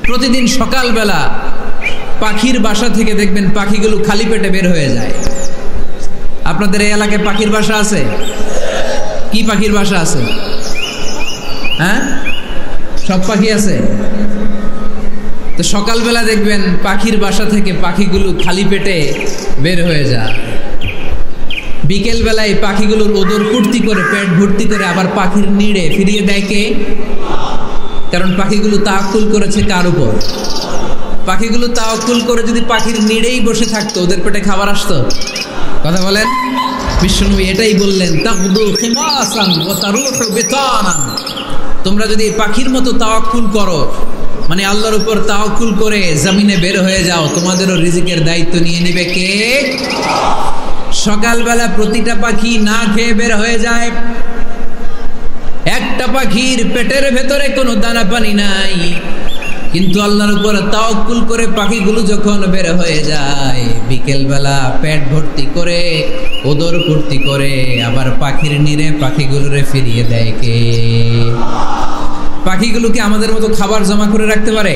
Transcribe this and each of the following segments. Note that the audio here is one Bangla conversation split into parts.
প্রতিদিন সকালবেলা পাখির বাসা থেকে দেখবেন পাখিগুলো খালি পেটে বের হয়ে যায়। আপনাদের এই এলাকায় পাখির বাসা আছে? কি পাখির বাসা আছে? হ্যাঁ, সব পাখি আছে। তো সকালবেলা দেখবেন পাখির বাসা থেকে পাখিগুলো খালি পেটে বের হয়ে যায়। বিকেল বেলায় পাখিগুলোর ওদর ফুর্তি করে পেট ভর্তি করে আবার পাখির নিড়ে ফিরিয়ে দেয় কে? কারণ পাখিগুলো তাওয়াক্কুল করেছে কার উপর? পাখিগুলো তাওয়াক্কুল করে যদি পাখির নিড়েই বসে থাকতো, ওদের পেটে খাবার আসতো? কথা বলেন। বিশ্বনবী এটাই বললেন, তাকদু খিমাসান ওয়া তারুহু বিতানান। তোমরা যদি পাখির মতো তাওয়াক্কুল করো, মানে আল্লাহর উপর তাওয়াক্কুল করে জমিনে বের হয়ে যাও, তোমাদেরও রিজিকের দায়িত্ব নিয়ে নেবে কে? সকালবেলা প্রতিটা পাখি না খেয়ে বের হয়ে যায়। একটা পাখির পেটের ভেতরে কোনো দানা পানি নাই, কিন্তু আল্লাহর উপর তাওয়াক্কুল করে পাখিগুলো যখন বের হয়ে যায়, বিকেলবেলা পেট ভর্তি করে ওদর ভর্তি করে আবার পাখির নিরে পাখিগুলোরে ফিরিয়ে দেয় কে? পাখিগুলোকে আমাদের মতো খাবার জমা করে রাখতে পারে?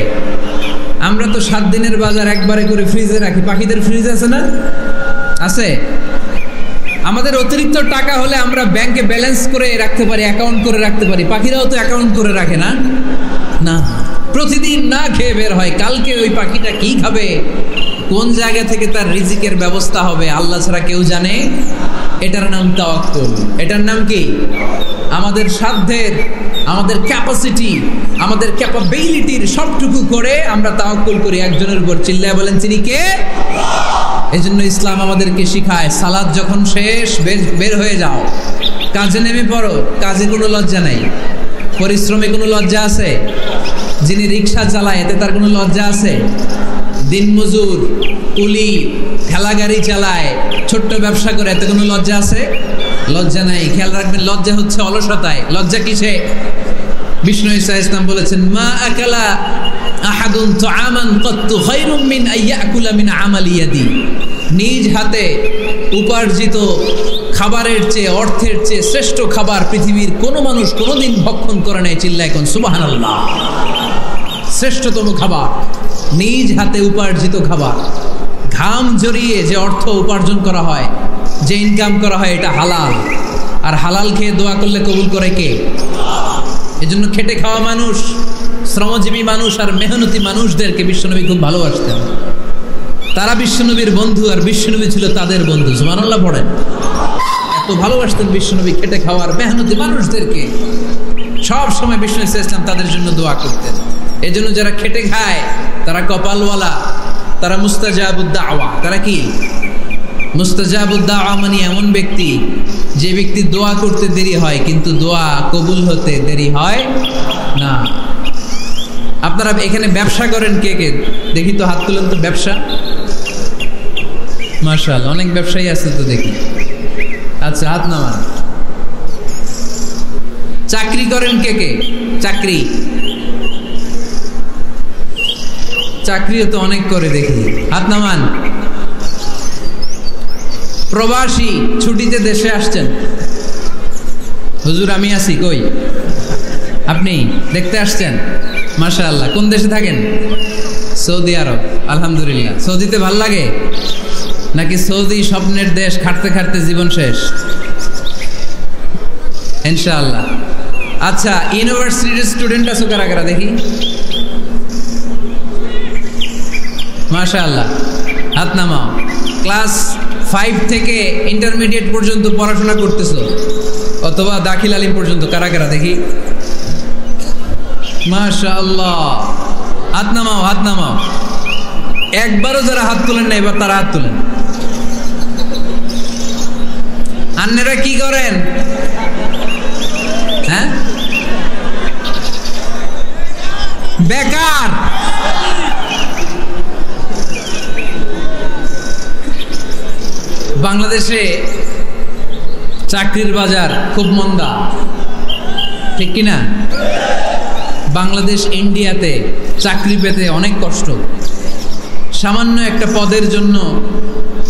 আমরা তো 7 দিনের বাজার একবারে করে ফ্রিজে রাখি। পাখিদের ফ্রিজ আছে না? আছে। আমাদের অতিরিক্ত টাকা হলে আমরা ব্যাংকে ব্যালেন্স করে রাখতে পারি, অ্যাকাউন্ট করে রাখতে পারি। পাখিরাও তো অ্যাকাউন্ট করে রাখে না? না, প্রতিদিন না খেয়ে বের হয়। কালকে ওই পাখিটা কি খাবে, কোন জায়গা থেকে তার রিজিকের ব্যবস্থা হবে আল্লাহ ছাড়া কেউ জানে। এটার নাম তাওয়াক্কুল। এটার নাম কি? আমাদের সাধ্যের, আমাদের ক্যাপাসিটি, আমাদের ক্যাপাবিলিটির সবটুকু করে আমরা তাওয়াক্কুল করি একজনের উপর। চিল্লায় বলেন তিনি কে? এজন্য ইসলাম আমাদেরকে শিখায়, সালাত যখন শেষ বের হয়ে যাও, কাজে নেমে পড়ো। কাজে কোনো লজ্জা নাই, পরিশ্রমে কোনো লজ্জা আছে? যিনি রিক্সা চালায় এতে তার কোনো লজ্জা আছে? দিনমজুর, কুলি, ঠেলা গাড়ি চালায়, ছোট্ট ব্যবসা করে, এতে কোনো লজ্জা আছে? লজ্জা নাই। খেয়াল রাখবেন, লজ্জা হচ্ছে অলসতায়। লজ্জা কিসে? বিষ্ণু ঈসা ইসলাম বলেছেন, মা আকালা আহাদুন তুআমান কাত্তু খায়রুম মিন আইয়াকুলা মিন আমালি ইয়াদি। নিজ হাতে উপার্জিত খাবারের চেয়ে, অর্থের চেয়ে শ্রেষ্ঠ খাবার পৃথিবীর কোনো মানুষ কোনোদিন ভক্ষণ করে নাই। চিল্লায় কোন সুবহানাল্লাহ। শ্রেষ্ঠতম খাবার নিজ হাতে উপার্জিত খাবার। ঘাম জড়িয়ে যে অর্থ উপার্জন করা হয়, যে ইনকাম করা হয়, এটা হালাল। আর হালাল খেয়ে দোয়া করলে কবুল করে কে? এজন্য খেটে খাওয়া মানুষ, শ্রমজীবী মানুষ আর মেহনতি মানুষদেরকে বিশ্বনবী খুব ভালোবাসতেন। তারা বিশ্বনবীর বন্ধু আর বিশ্বনবী ছিল তাদের বন্ধু। সুবহানাল্লাহ পড়েন। এত ভালোবাসতেন বিশ্বনবী খেটে খাওয়ার মেহনতি মানুষদেরকে। সব সময় বিষ্ণু ইসলাম তাদের জন্য দোয়া করতেন। এজন্য যারা খেটে খায় তারা কপালওয়ালা, তারা মুস্তাজাবুদ দাওয়া। তারা কি? মুস্তাজাবুদ দাওয়া মানে এমন ব্যক্তি যে ব্যক্তি দোয়া করতে দেরি হয় কিন্তু দোয়া কবুল হতে দেরি হয় না। আপনারা এখানে ব্যবসা করেন কে কে? দেখি তো, হাত তুলেন তো। ব্যবসা, মাশাআল্লাহ, অনেক ব্যবসায়ী আছে তো দেখি। আচ্ছা, হাত নামান। চাকরি করেন কে কে? চাকরি, চাকরিও তো অনেক করে দেখি। হাত নামান। প্রবাসী, ছুটিতে দেশে আসছেন। হুজুর আমি আছি, কই? আপনি দেখতে আসছেন? মাশাআল্লাহ। কোন দেশে থাকেন? সৌদি আরব। আলহামদুলিল্লাহ। সৌদিতে ভাল লাগে নাকি সৌদি স্বপ্নের দেশ, খাটতে খাটতে জীবন শেষ? ইনশাআল্লাহ। আচ্ছা, ইউনিভার্সিটির স্টুডেন্ট আছো কারা কারা দেখি? মাশাআল্লাহ, হাত নামাও। ক্লাস 5 থেকে ইন্টারমিডিয়েট পর্যন্ত পড়াশোনা করতেছো, অথবা দাখিল আলিম পর্যন্ত, কারা কারা দেখি? মাশাআল্লাহ, হাত নামাও, হাত নামাও। একবারও যারা হাত তুলেন না এবার তারা হাত তুলেন। আন্নেরা কি করেন? হ্যাঁ, বেকার। বাংলাদেশে চাকরির বাজার খুব মন্দা, ঠিক কিনা? বাংলাদেশ ইন্ডিয়াতে চাকরি পেতে অনেক কষ্ট। সামান্য একটা পদের জন্য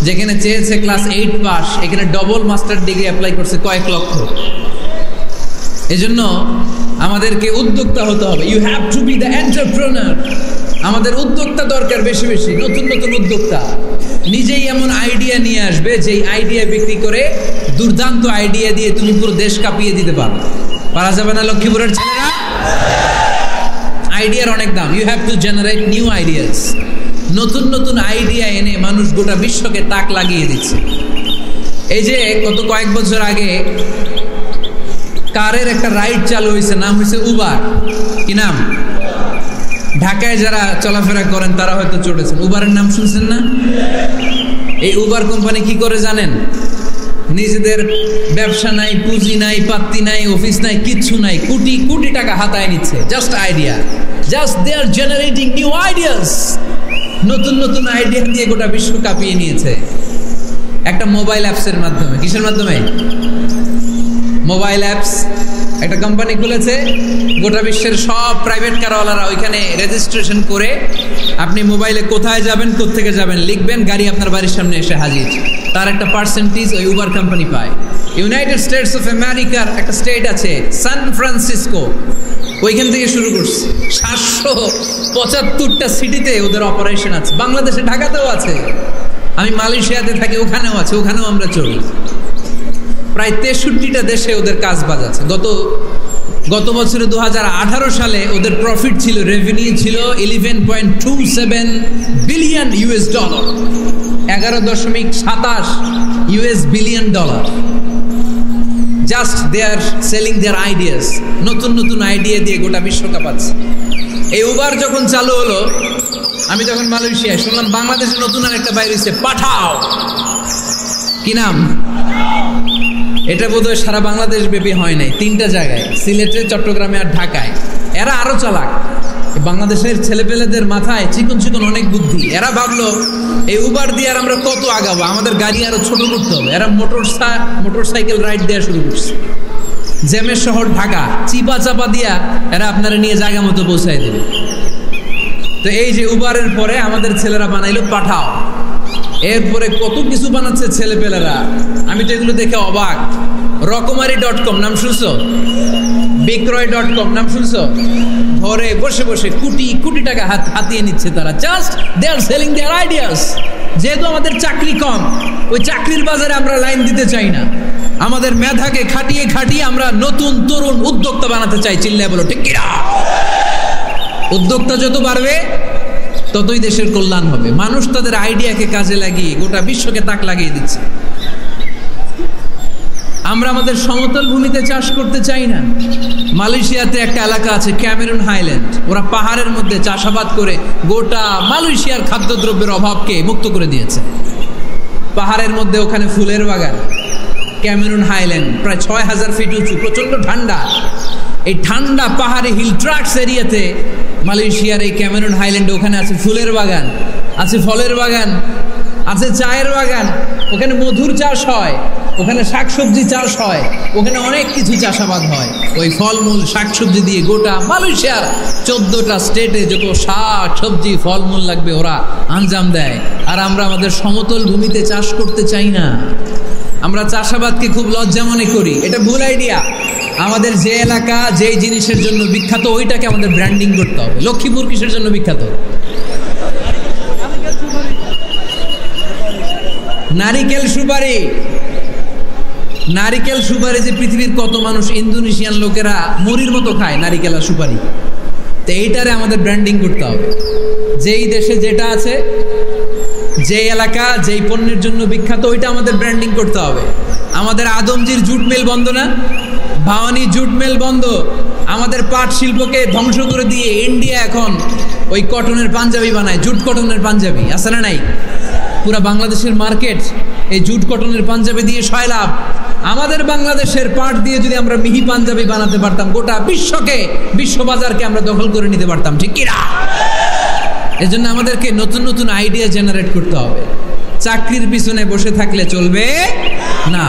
যেখানে চেয়েছে ক্লাস 8 পাস, এখানে ডবল মাস্টার ডিগ্রি অ্যাপ্লাই করছে কয়েক লক্ষ। এজন্য আমাদেরকে উদ্যোক্তা হতে হবে। You have to be the entrepreneur. আমাদের উদ্যোক্তা দরকার বেশি বেশি, নতুন নতুন উদ্যোক্তা নিজেই এমন আইডিয়া নিয়ে আসবে যেই আইডিয়া বিক্রি করে দুর্দান্ত আইডিয়া দিয়ে তুমি পুরো দেশ কাঁপিয়ে দিতে পারো। পারা যাবে না লক্ষ্মীপুরের ছেলেরা? আইডিয়ার অনেক দাম। You have to generate new ideas. নতুন নতুন আইডিয়া এনে মানুষ গোটা বিশ্বকে তাক লাগিয়ে দিচ্ছে। এই যে গত কয়েক বছর আগে কারের একটা রাইড চালু হয়েছে, নাম হয়েছে উবার। কি নাম? ঢাকায় যারা চলাফেরা করেন তারা হয়তো চড়েছেন। উবারের নাম শুনছেন না? এই উবার কোম্পানি কি করে জানেন? নিজেদের ব্যবসা নাই, পুঁজি নাই, পাত্তি নাই, অফিস নাই, কিচ্ছু নাই, কোটি কোটি টাকা হাতায় নিচ্ছে। Just idea, just they are generating new ideas. নতুন নতুন আইডিয়া দিয়ে গোটা বিশ্ব কাঁপিয়ে নিয়েছে একটা মোবাইল অ্যাপসের মাধ্যমে। কিসের মাধ্যমে? Mobile apps. একটা কোম্পানি খুলেছে, গোটা বিশ্বের সব প্রাইভেট কারওয়ালারা ওইখানে রেজিস্ট্রেশন করে আপনি মোবাইলে কোথায় যাবেন, কোত্থেকে যাবেন লিখবেন, গাড়ি আপনার বাড়ির সামনে এসে হাজির। তার একটা পার্সেন্টেজ ওই উবার কোম্পানি পায়। ইউনাইটেড স্টেটস অফ আমেরিকার একটা স্টেট আছে সান ফ্রান্সিসকো, ওইখান থেকে শুরু করছে। 775টা সিটিতে ওদের অপারেশন আছে। বাংলাদেশে ঢাকাতেও আছে, আমি মালয়েশিয়াতে থাকি, ওখানেও আছে, ওখানেও আমরা চলি। প্রায় 63টা দেশে ওদের কাজ বাজ আছে। গত বছরে 2018 সালে ওদের প্রফিট ছিল, রেভিনিউ ছিল $11.27 billion. 11.27 billion dollar. Just they are selling their ideas. নতুন নতুন আইডিয়া দিয়ে গোটা বিশ্ব কাঁপাচ্ছে। এই উবার যখন চালু হলো, আমি তখন মালয়েশিয়ায় শুনলাম বাংলাদেশে নতুন আর একটা বাইরে হচ্ছে, পাঠাও। কি নাম? এটা বোধহয় সারা বাংলাদেশ ব্যাপী হয় নাই, 3টা জায়গায়, সিলেটে, চট্টগ্রামে আর ঢাকায়। এরা আরো চালাক। বাংলাদেশের ছেলেপেলেদের মাথায় চিকন চিকন অনেক বুদ্ধি। এরা ভাবলো এই উবার দিয়ে আর আমরা কত আগাবো, আমাদের গাড়ি আরো ছোট করতে হবে। এরা মোটরসাইকেল রাইড দেওয়া শুরু করছে। জ্যামের শহর ঢাকা, চিপা চাপা দিয়া এরা আপনারা নিয়ে জায়গা মতো পৌঁছায় দেবে। তো এই যে উবারের পরে আমাদের ছেলেরা বানাইলো পাঠাও। এরপরে কত কিছু বানাচ্ছে ছেলেপেলেরা, আমি তো এগুলো দেখে অবাক। রকমারি.com নাম শুনছো? বিক্রয়.com নাম শুনছো? ঘরে বসে বসে কোটি কোটি টাকা হাতিয়ে নিচ্ছে তারা। Just they are selling their ideas. যেহেতু আমাদের চাকরি কম, ওই চাকরির বাজারে আমরা লাইন দিতে চাই না। আমাদের মেধাকে খাটিয়ে খাটিয়ে আমরা নতুন তরুণ উদ্যোক্তা বানাতে চাই। চিল্লায় বলো ঠিক কিনা? উদ্যোক্তা যত বাড়বে ততই দেশের কল্যাণ হবে। মানুষ তাদের আইডিয়াকে কাজে লাগিয়ে গোটা বিশ্বকে তাক লাগিয়ে দিচ্ছে। আমরা আমাদের সমতল ভূমিতে চাষ করতে চাই না। মালয়েশিয়াতে একটা এলাকা আছে ক্যামেরুন হাইল্যান্ড, ওরা পাহাড়ের মধ্যে চাষাবাদ করে গোটা মালয়েশিয়ার খাদ্যদ্রব্যের অভাবকে মুক্ত করে দিয়েছে। পাহাড়ের মধ্যে ওখানে ফুলের বাগান, ক্যামেরুন হাইল্যান্ড প্রায় 6000 ফিট উঁচু, প্রচন্ড ঠান্ডা। এই ঠান্ডা পাহাড়ি হিল ট্রাক্স এরিয়াতে মালয়েশিয়ার এই ক্যামেরুন হাইল্যান্ডে ওখানে আছে ফুলের বাগান, আছে ফলের বাগান, আছে চায়ের বাগান, ওখানে মধুর চাষ হয়, ওখানে শাকসবজি চাষ হয়, ওখানে অনেক কিছু চাষাবাদ হয়। ওই ফলমূল শাকসবজি দিয়ে গোটা মালয়েশিয়ার 14টা স্টেটে যত শাক সবজি ফলমূল লাগবে ওরা আঞ্জাম দেয়। আর আমরা আমাদের সমতল ভূমিতে চাষ করতে চাই না। আমরা চাষাবাদকে খুব লজ্জা মনে করি। এটা ভুল আইডিয়া। আমাদের যে এলাকা যেই জিনিসের জন্য বিখ্যাত ওইটাকে আমাদের ব্র্যান্ডিং করতে হবে। লক্ষ্মীপুর কিসের জন্য বিখ্যাত? নারিকেল সুপারি। নারিকেল সুপারি যে পৃথিবীর কত মানুষ, ইন্দোনেশিয়ান লোকেরা মুড়ির মতো খায় নারিকেল আর সুপারি। তো এইটারে আমাদের ব্র্যান্ডিং করতে হবে। যেই দেশে যেটা আছে, যে এলাকা যেই পণ্যের জন্য বিখ্যাত ওইটা আমাদের ব্র্যান্ডিং করতে হবে। আমাদের আদমজির জুট মিল বন্ধ না? ভাওয়ানি জুট মিল বন্ধ। আমাদের পাট শিল্পকে ধ্বংস করে দিয়ে ইন্ডিয়া এখন ওই কটনের পাঞ্জাবি বানায়, জুট কটনের পাঞ্জাবি। আছে না নাই? পুরা বাংলাদেশের মার্কেট এই জুট কটনের পাঞ্জাবি দিয়ে সয়লাভ। আমাদের বাংলাদেশের পাট দিয়ে যদি আমরা মিহি পাঞ্জাবি বানাতে পারতাম, গোটা বিশ্ববাজারকে আমরা দখল করে নিতে পারতাম। ঠিক কিনা? এজন্য আমাদেরকে নতুন নতুন আইডিয়া জেনারেট করতে হবে। চাকরির পিছনে বসে থাকলে চলবে না।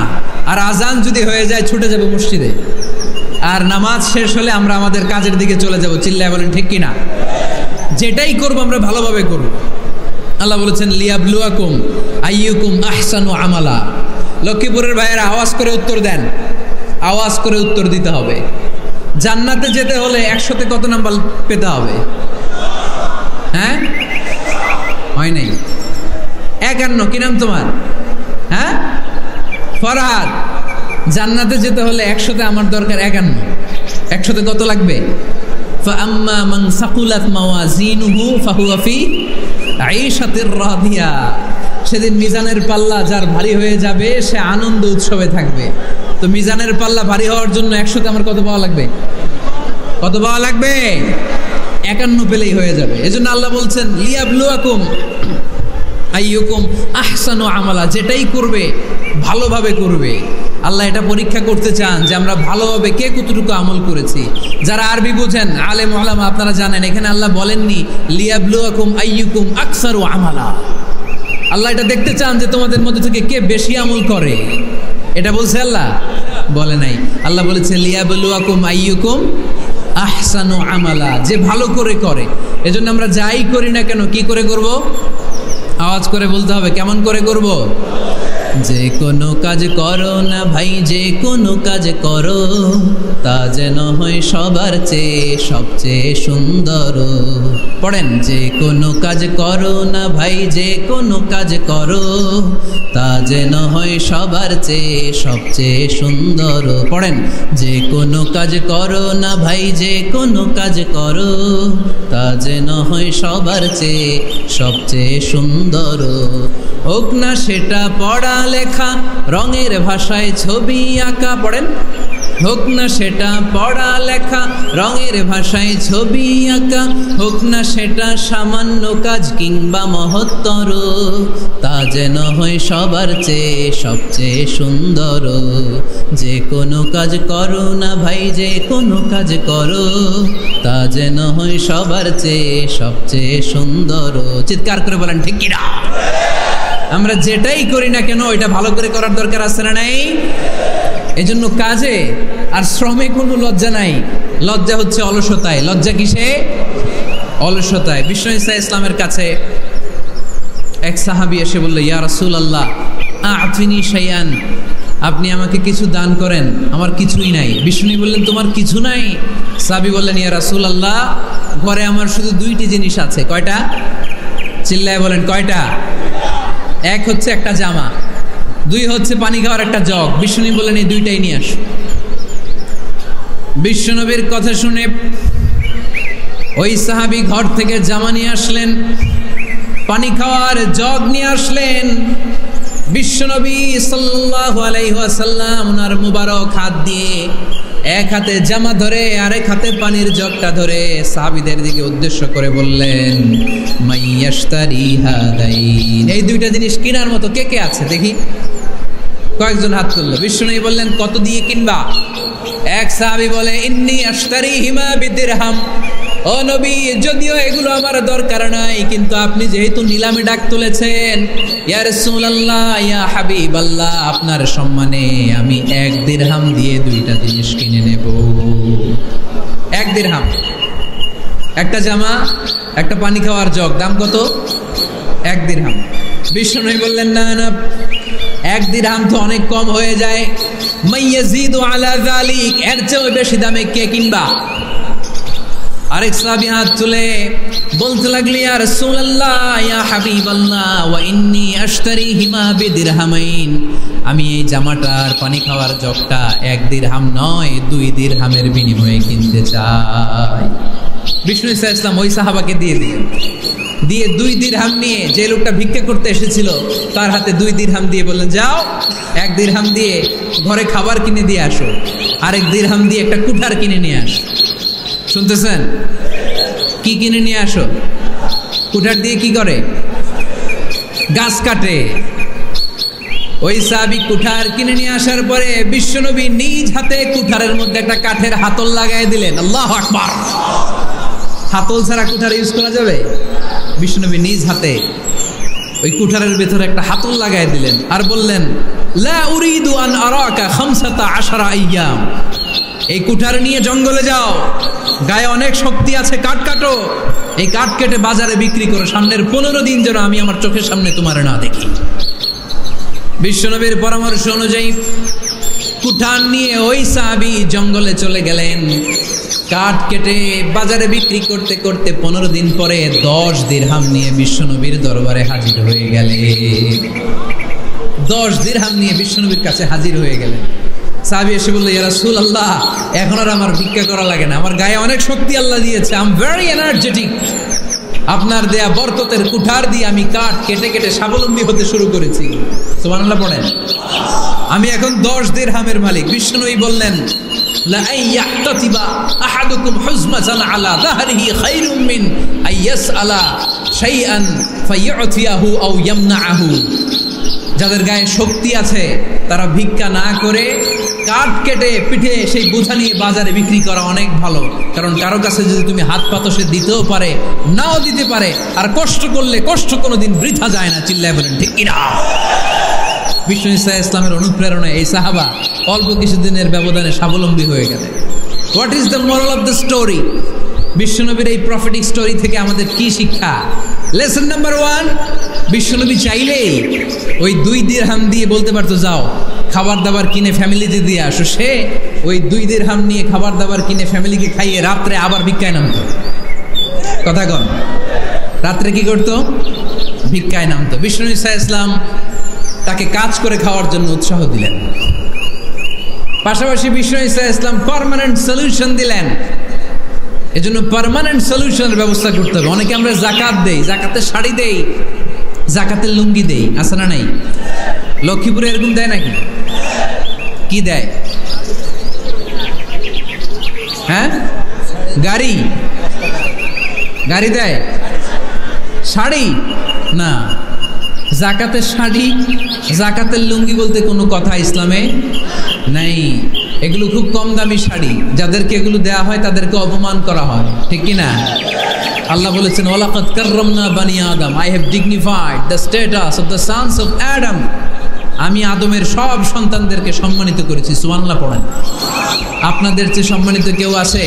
আর আজান যদি হয়ে যায় ছুটে যাব মসজিদে, আর নামাজ শেষ হলে আমরা আমাদের কাজের দিকে চলে যাব। চিল্লায় বলেন ঠিক কিনা? যেটাই করব আমরা ভালোভাবে করব। আল্লাহ বলেছেন লিয়াবলুয়াকুম আইয়ুকুম আহসানু আমালা। লক্ষ্মীপুরের ভাইয়েরা আওয়াজ করে উত্তর দেন, আওয়াজ করে উত্তর দিতে হবে। জান্নাতে যেতে হলে 100তে কত নাম্বার পেতে হবে? হ্যাঁ হয় নাই। 51 কি নাম তোমার? হ্যাঁ ফরহাদ। জান্নাতে যেতে হলে 100তে আমার দরকার 51। 100তে কত লাগবে? فأما من ثقلت موازينه فهو في عيشة راضية। সেদিন মিজানের পাল্লা যার ভারী হয়ে যাবে সে আনন্দ উৎসবে থাকবে। তো মিজানের পাল্লা ভারী হওয়ার জন্য 100তে আমার কত পাওয়া লাগবে? কত পাওয়া লাগবে? 51 পেলেই হয়ে যাবে। এজন্য আল্লাহ বলছেন লিয়াবলুয়াকুম আইয়ুকুম আহসানু আমালা, যেটাই করবে ভালোভাবে করবে। আল্লাহ এটা পরীক্ষা করতে চান যে আমরা ভালোভাবে কে কতটুকু আমল করেছি। যারা আরবি বুঝেন আলেম ওলামা আপনারা জানেন এখানে আল্লাহ বলেননি লিয়াবলুয়াকুম আইয়ুকুম আকসারু আমালা। আল্লাহ এটা দেখতে চান যে তোমাদের মধ্যে থেকে কে বেশি আমল করে। এটা বলছে আল্লাহ? বলে নাই। আল্লাহ বলেছে লিয়াবলুয়াকুম আইয়ুকুম আহসানু আমালা, যে ভালো করে করে। এজন্য আমরা যাই করি না কেন কি করে করব? আওয়াজ করে বলতে হবে। কেমন করে করব? যে কোনো কাজ করো না ভাই, যে কোনো কাজ করো তা যেন হয় সবার চেয়ে সবচেয়ে সুন্দর। পড়েন, যে কোনো কাজ করো না ভাই, যে কোনো কাজ করো তা যেন হয় সবার চেয়ে সবচেয়ে সুন্দর। পড়েন, যে কোনো কাজ করো না ভাই, যে কোনো কাজ করো তা যেন হয় সবার চেয়ে সবচেয়ে সুন্দর। হোক না সেটা পড়া লেখা, রঙের ভাষায় ছবি আঁকা। পড়েন, হোক না সেটা পড়া লেখা, রঙের ভাষায় ছবি আঁকা। হোক না সেটা সামান্য কাজ কিংবা মহত্তর, তা যেন হয় সবার চেয়ে সবচেয়ে সুন্দর। যে কোনো কাজ করো না ভাই, যে কোনো কাজ করো তা যেন হয় সবার চেয়ে সবচেয়ে সুন্দর। চিৎকার করে বলেন ঠিক কিনা? আমরা যেটাই করি না কেন এটা ভালো করে করার দরকার আছে না নাই? এজন্য কাজে আর শ্রমে কোনো লজ্জা নাই। লজ্জা হচ্ছে অলসতায়। লজ্জা কিসে? অলসতায়। বিষ্ণু ঈসা ইসলামের কাছে এক সাহাবী এসে বলল, ইয়া রাসূলুল্লাহ আ'তিনি শাইআন, আপনি আমাকে কিছু দান করেন, আমার কিছুই নাই। বিষ্ণু বললেন, তোমার কিছু নাই? সাহাবী বললেন, ইয়া রাসূলুল্লাহ ঘরে আমার শুধু 2টি জিনিস আছে। কয়টা? চিল্লায় বলেন কয়টা? এক হচ্ছে একটা জামা, 2 হচ্ছে পানি খাওয়ার একটা জগ। বিষ্ণু বললেন, এই 2টাই নিয়ে আসো। বিশ্বনবীর কথা শুনে ওই সাহাবী ঘর থেকে জামা নিয়ে আসলেন, পানি খাওয়ার জগ নিয়ে আসলেন। বিশ্বনবী সাল্লাল্লাহু আলাইহি ওয়াসাল্লাম ওনার মুবারক হাত দিয়ে এক হাতে জামা ধরে আরেক হাতে পানির জগটা ধরে সাহাবীদের দিকে উদ্দেশ্য করে বললেন, মাইয়াশতারি হাদাইন, এই 2টা জিনিস কেনার মতো কে কে আছে দেখি? কয়েকজন হাত তুলল। বিশ্বনবী বললেন, কত দিয়ে কিনবা? এক সাহাবী বলে, ইন্নী আশতারিহিমা বিদিরহাম, ও নবী যদিও এগুলো আমার দরকার নাই, কিন্তু আপনি যেহেতু নিলামে ডাক তুলেছেন, ইয়া রাসূলুল্লাহ ইয়া হাবিবাল্লাহ, আপনার সম্মানে আমি 1 দিরহাম দিয়ে 2টা জিনিস কিনে নেব। 1 দিরহাম, একটা জামা, একটা পানি খাওয়ার জগ, দাম কত? 1 দিরহাম। বিশ্বনবী বললেন, না না, 1 দিরহাম তো অনেক কম হয়ে যায়। মাইয়াজিদু আলা যালিক, এর চেয়ে বেশি দামে কে কিনবা? আরেক সাহাবী হাত তুলে বলতে লাগলেন, ইয়া রাসূলুল্লাহ ইয়া হাবিবাল্লাহ ওয়া ইন্নী আশতারিহিমা বিদিরহামাইন, আমি এই জামাটার পানি খাওয়ার জগটা 1 দিরহাম নয় 2 দিরহামের বিনিময়ে কিনতে চাই। বিষ্ণু ঈসা ইসলাম ওই সাহাবাকে দিয়ে 2 দিরহাম নিয়ে, যে লোকটা ভিক্ষা করতে এসেছিল তার হাতে 2 দিরহাম দিয়ে বললেন, যাও 1 দিরহাম দিয়ে ঘরে খাবার কিনে দিয়ে আসো, আরেক দিরহাম দিয়ে একটা কুঠার কিনে নিয়ে আসো। শুনতেছেন? কি কিনে নিয়ে আসো? কুঠার দিয়ে কি করে? গাছ কাটে। ওই সাহাবী কুঠার কিনে নিয়ে আসার পরে বিশ্বনবী নিজ হাতে কুঠারের মধ্যে একটা কাঠের হাতল লাগাই দিলেন। আল্লাহু আকবার। হাতল ছাড়া কুঠার ইউজ করা যাবে? বিশ্বনবী নিজ হাতে ওই কুঠারের ভেতরে একটা হাতল লাগাই দিলেন আর বললেন, লা উরিদু আন আরাকা 15 আইয়াম, এই কুঠার নিয়ে জঙ্গলে যাও, গায়ে অনেক শক্তি আছে, কাঠ কাটো, এই কাঠ কেটে বাজারে বিক্রি করো, সামনের 15 দিন যেন আমি আমার চোখের সামনে তোমার না দেখি। বিশ্বনবীর পরামর্শ অনুযায়ী কুঠার নিয়ে ওই সাহাবী জঙ্গলে চলে গেলেন। কাঠ কেটে বাজারে বিক্রি করতে করতে 15 দিন পরে 10 দিরহাম নিয়ে বিশ্বনবীর দরবারে হাজির হয়ে গেলেন। 10 দিরহাম নিয়ে বিশ্বনবীর কাছে হাজির হয়ে গেলেন। সাহাবী এসে বলল, ইয়া রাসূলুল্লাহ, এখন আর আমার ভিক্ষা করা লাগে না, আমার গায়ে অনেক শক্তি আল্লাহ দিয়েছে, আই এম ভেরি এনার্জেটিক। আপনার দেয়া বরকতের কুঠার দিয়ে আমি কাঠ কেটে কেটে স্বাবলম্বী হতে শুরু করেছি। সুবহানাল্লাহ পড়েন। আমি এখন 10 দিরহামের মালিক। বিশ্বনবী বললেন, লা আইয়াহতাতিবা আহাদুকুম হুজমাতান আলা যাহরিহি খায়রুম মিন আইয়াসআলা শাইআন ফায়ু'তিয়াহু আও ইয়ামনাহু। যাদের গায়ে শক্তি আছে তারা ভিক্ষা না করে কাঠ কেটে পিঠে সেই বোঝা নিয়ে বাজারে বিক্রি করা অনেক ভালো। কারণ কারো কাছে যদি তুমি হাত পাতো, সে দিতেও পারে, নাও দিতে পারে। আর কষ্ট করলে কষ্ট কোনোদিন বৃথা যায় না। চিল্লায় বলেন ঠিক কিনা? বিষ্ণু ঈসা ইসলামের অনুপ্রেরণায় এই সাহাবা অল্প কিছুদিনের ব্যবধানে স্বাবলম্বী হয়ে গেলেন। What is the moral of the story? বিশ্বনবীর এই প্রফেটিক স্টোরি থেকে আমাদের কি শিক্ষা? লেসন নাম্বার 1, বিশ্বনবী চাইলেই ওই 2 দিরহাম দিয়ে বলতে পারতো, যাও খাবার দাবার কিনে ফ্যামিলিতে দিয়ে আসো। সে ওই 2 দিরহাম নিয়ে খাবার দাবার কিনে ফ্যামিলিকে খাইয়ে রাত্রে আবার ভিক্ষায় নামতো। কথা কন, রাত্রে কি করতো? ভিক্ষায় নামতো। বিষ্ণু ঈসা ইসলাম তাকে কাজ করে খাওয়ার জন্য উৎসাহ দিলেন। পাশাপাশি বিষ্ণু ঈসা ইসলাম পার্মানেন্ট সলিউশন দিলেন। এজন্য পার্মানেন্ট সলিউশনের ব্যবস্থা করতে হবে। অনেকে আমরা জাকাত দেই, জাকাতের শাড়ি দেই, জাকাতের লুঙ্গি দেই, আছে না নাই? লক্ষ্মীপুরে এরকম দেয় নাকি? কি দেয়? হ্যাঁ, গাড়ি গাড়ি দেয়, শাড়ি না। জাকাতের শাড়ি, জাকাতের লুঙ্গি বলতে কোনো কথা ইসলামে নাই। এগুলো খুব কম দামি শাড়ি, যাদেরকে এগুলো দেয়া হয় তাদেরকে অপমান করা হয়, ঠিক কি না? আল্লাহ বলেছেন, ওয়ালাকাদ কাররামনা বানি আদম, I have dignified the status of the sons of Adam. আমি আদমের সব সন্তানদেরকে সম্মানিত করেছি। সুবহানাল্লাহ পড়েন। আপনাদের চেয়ে সম্মানিত কেউ আছে?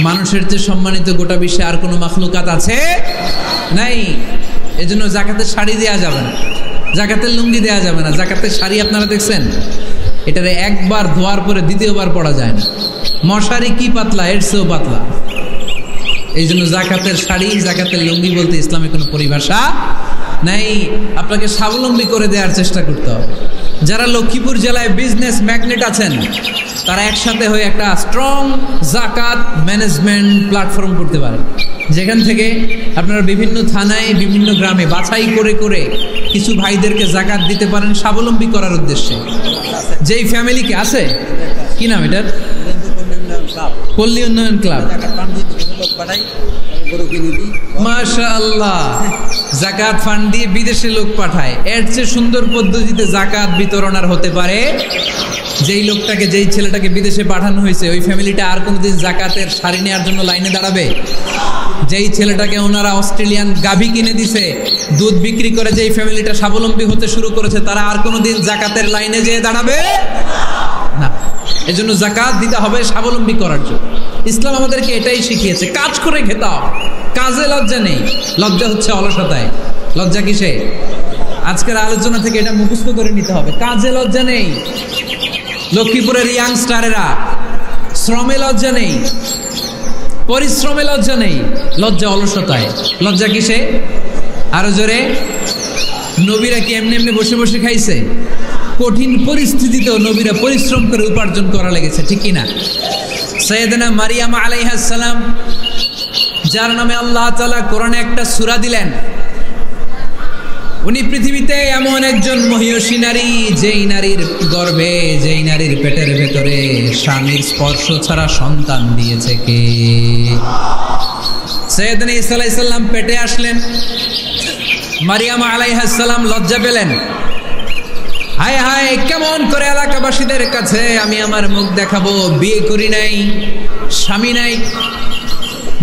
মানুষের চেয়ে সম্মানিত গোটা বিশ্বে আর কোনো মাখলুকাত আছে? নাই। এজন্য জাকাতের শাড়ি দেয়া যাবে না, জাকাতের লুঙ্গি দেয়া যাবে না। জাকাতের শাড়ি আপনারা দেখছেন, এটারে একবার ধোয়ার পরে দ্বিতীয়বার পরা যায় না। মশারি কি পাতলা, এর চেয়েও পাতলা। এই জন্য জাকাতের শাড়ি, জাকাতের লুঙ্গি বলতে ইসলামে কোনো পরিভাষা নাই। আপনাকে স্বাবলম্বী করে দেওয়ার চেষ্টা করতে হবে। যারা লক্ষ্মীপুর জেলায় বিজনেস ম্যাগনেট আছেন, তারা একসাথে হয়ে একটা স্ট্রং জাকাত ম্যানেজমেন্ট প্ল্যাটফর্ম করতে পারেন, যেখান থেকে আপনারা বিভিন্ন থানায়, বিভিন্ন গ্রামে বাছাই করে করে কিছু ভাইদেরকে জাকাত দিতে পারেন স্বাবলম্বী করার উদ্দেশ্যে। যেই ফ্যামিলিকে আছে, কি নাম এটার? পল্লী উন্নয়ন ক্লাব। মাশাআল্লাহ, জাকাত ফান্ড দিয়ে বিদেশে লোক পাঠায়। এর চেয়ে সুন্দর পদ্ধতিতে জাকাত বিতরণ আর হতে পারে? যেই লোকটাকে, যেই ছেলেটাকে বিদেশে পাঠানো হয়েছে, ওই ফ্যামিলিটা আর কোনোদিন জাকাতের শাড়ি নেওয়ার জন্য লাইনে দাঁড়াবে? যেই ছেলেটাকে ওনারা অস্ট্রেলিয়ান গাভী কিনে দিছে, দুধ বিক্রি করে যেই ফ্যামিলিটা স্বাবলম্বী হতে শুরু করেছে, তারা আর কোনোদিন জাকাতের লাইনে যেয়ে দাঁড়াবে না। এজন্য জাকাত দিতে হবে স্বাবলম্বী করার জন্য। ইসলাম আমাদেরকে এটাই শিখিয়েছে, কাজ করে খেতে হবে। কাজে লজ্জা নেই, লজ্জা হচ্ছে অলসতায়। লজ্জা কিসে? আজকের আলোচনা থেকে এটা মুখস্থ করে নিতে হবে। কাজে লজ্জা নেই। লক্ষ্মীপুরের ইয়াংস্টারেরা শ্রমে লজ্জা নেই, পরিশ্রমে লজ্জা নেই, লজ্জা অলসতায়। লজ্জা কিসে? আরো জোরে। নবীরা কি এমনি এমনি বসে বসে খাইছে? কঠিন পরিস্থিতিতেও নবীরা পরিশ্রম করে উপার্জন করা লেগেছে, ঠিক কিনা? সাইয়েদনা মারিয়াম আলাইহিস সালাম, যার নামে আল্লাহ তাআলা কোরআনে একটা সূরা দিলেন, উনি পৃথিবীতে এমন একজন মহিয়সী নারী, যেই নারীর গর্ভে, যেই নারীর পেটের ভেতরে স্বামীর স্পর্শ ছাড়া সন্তান দিয়েছে কে? সাইয়েদনা ঈসা আলাইহিস সালাম পেটে আসলেন। মারিয়াম আলাইহিস সালাম লজ্জা পেলেন। হায় হায়, কেমন করে এলাকাবাসীদের কাছে আমি আমার মুখ দেখাবো? বিয়ে করি নাই, স্বামী নাই,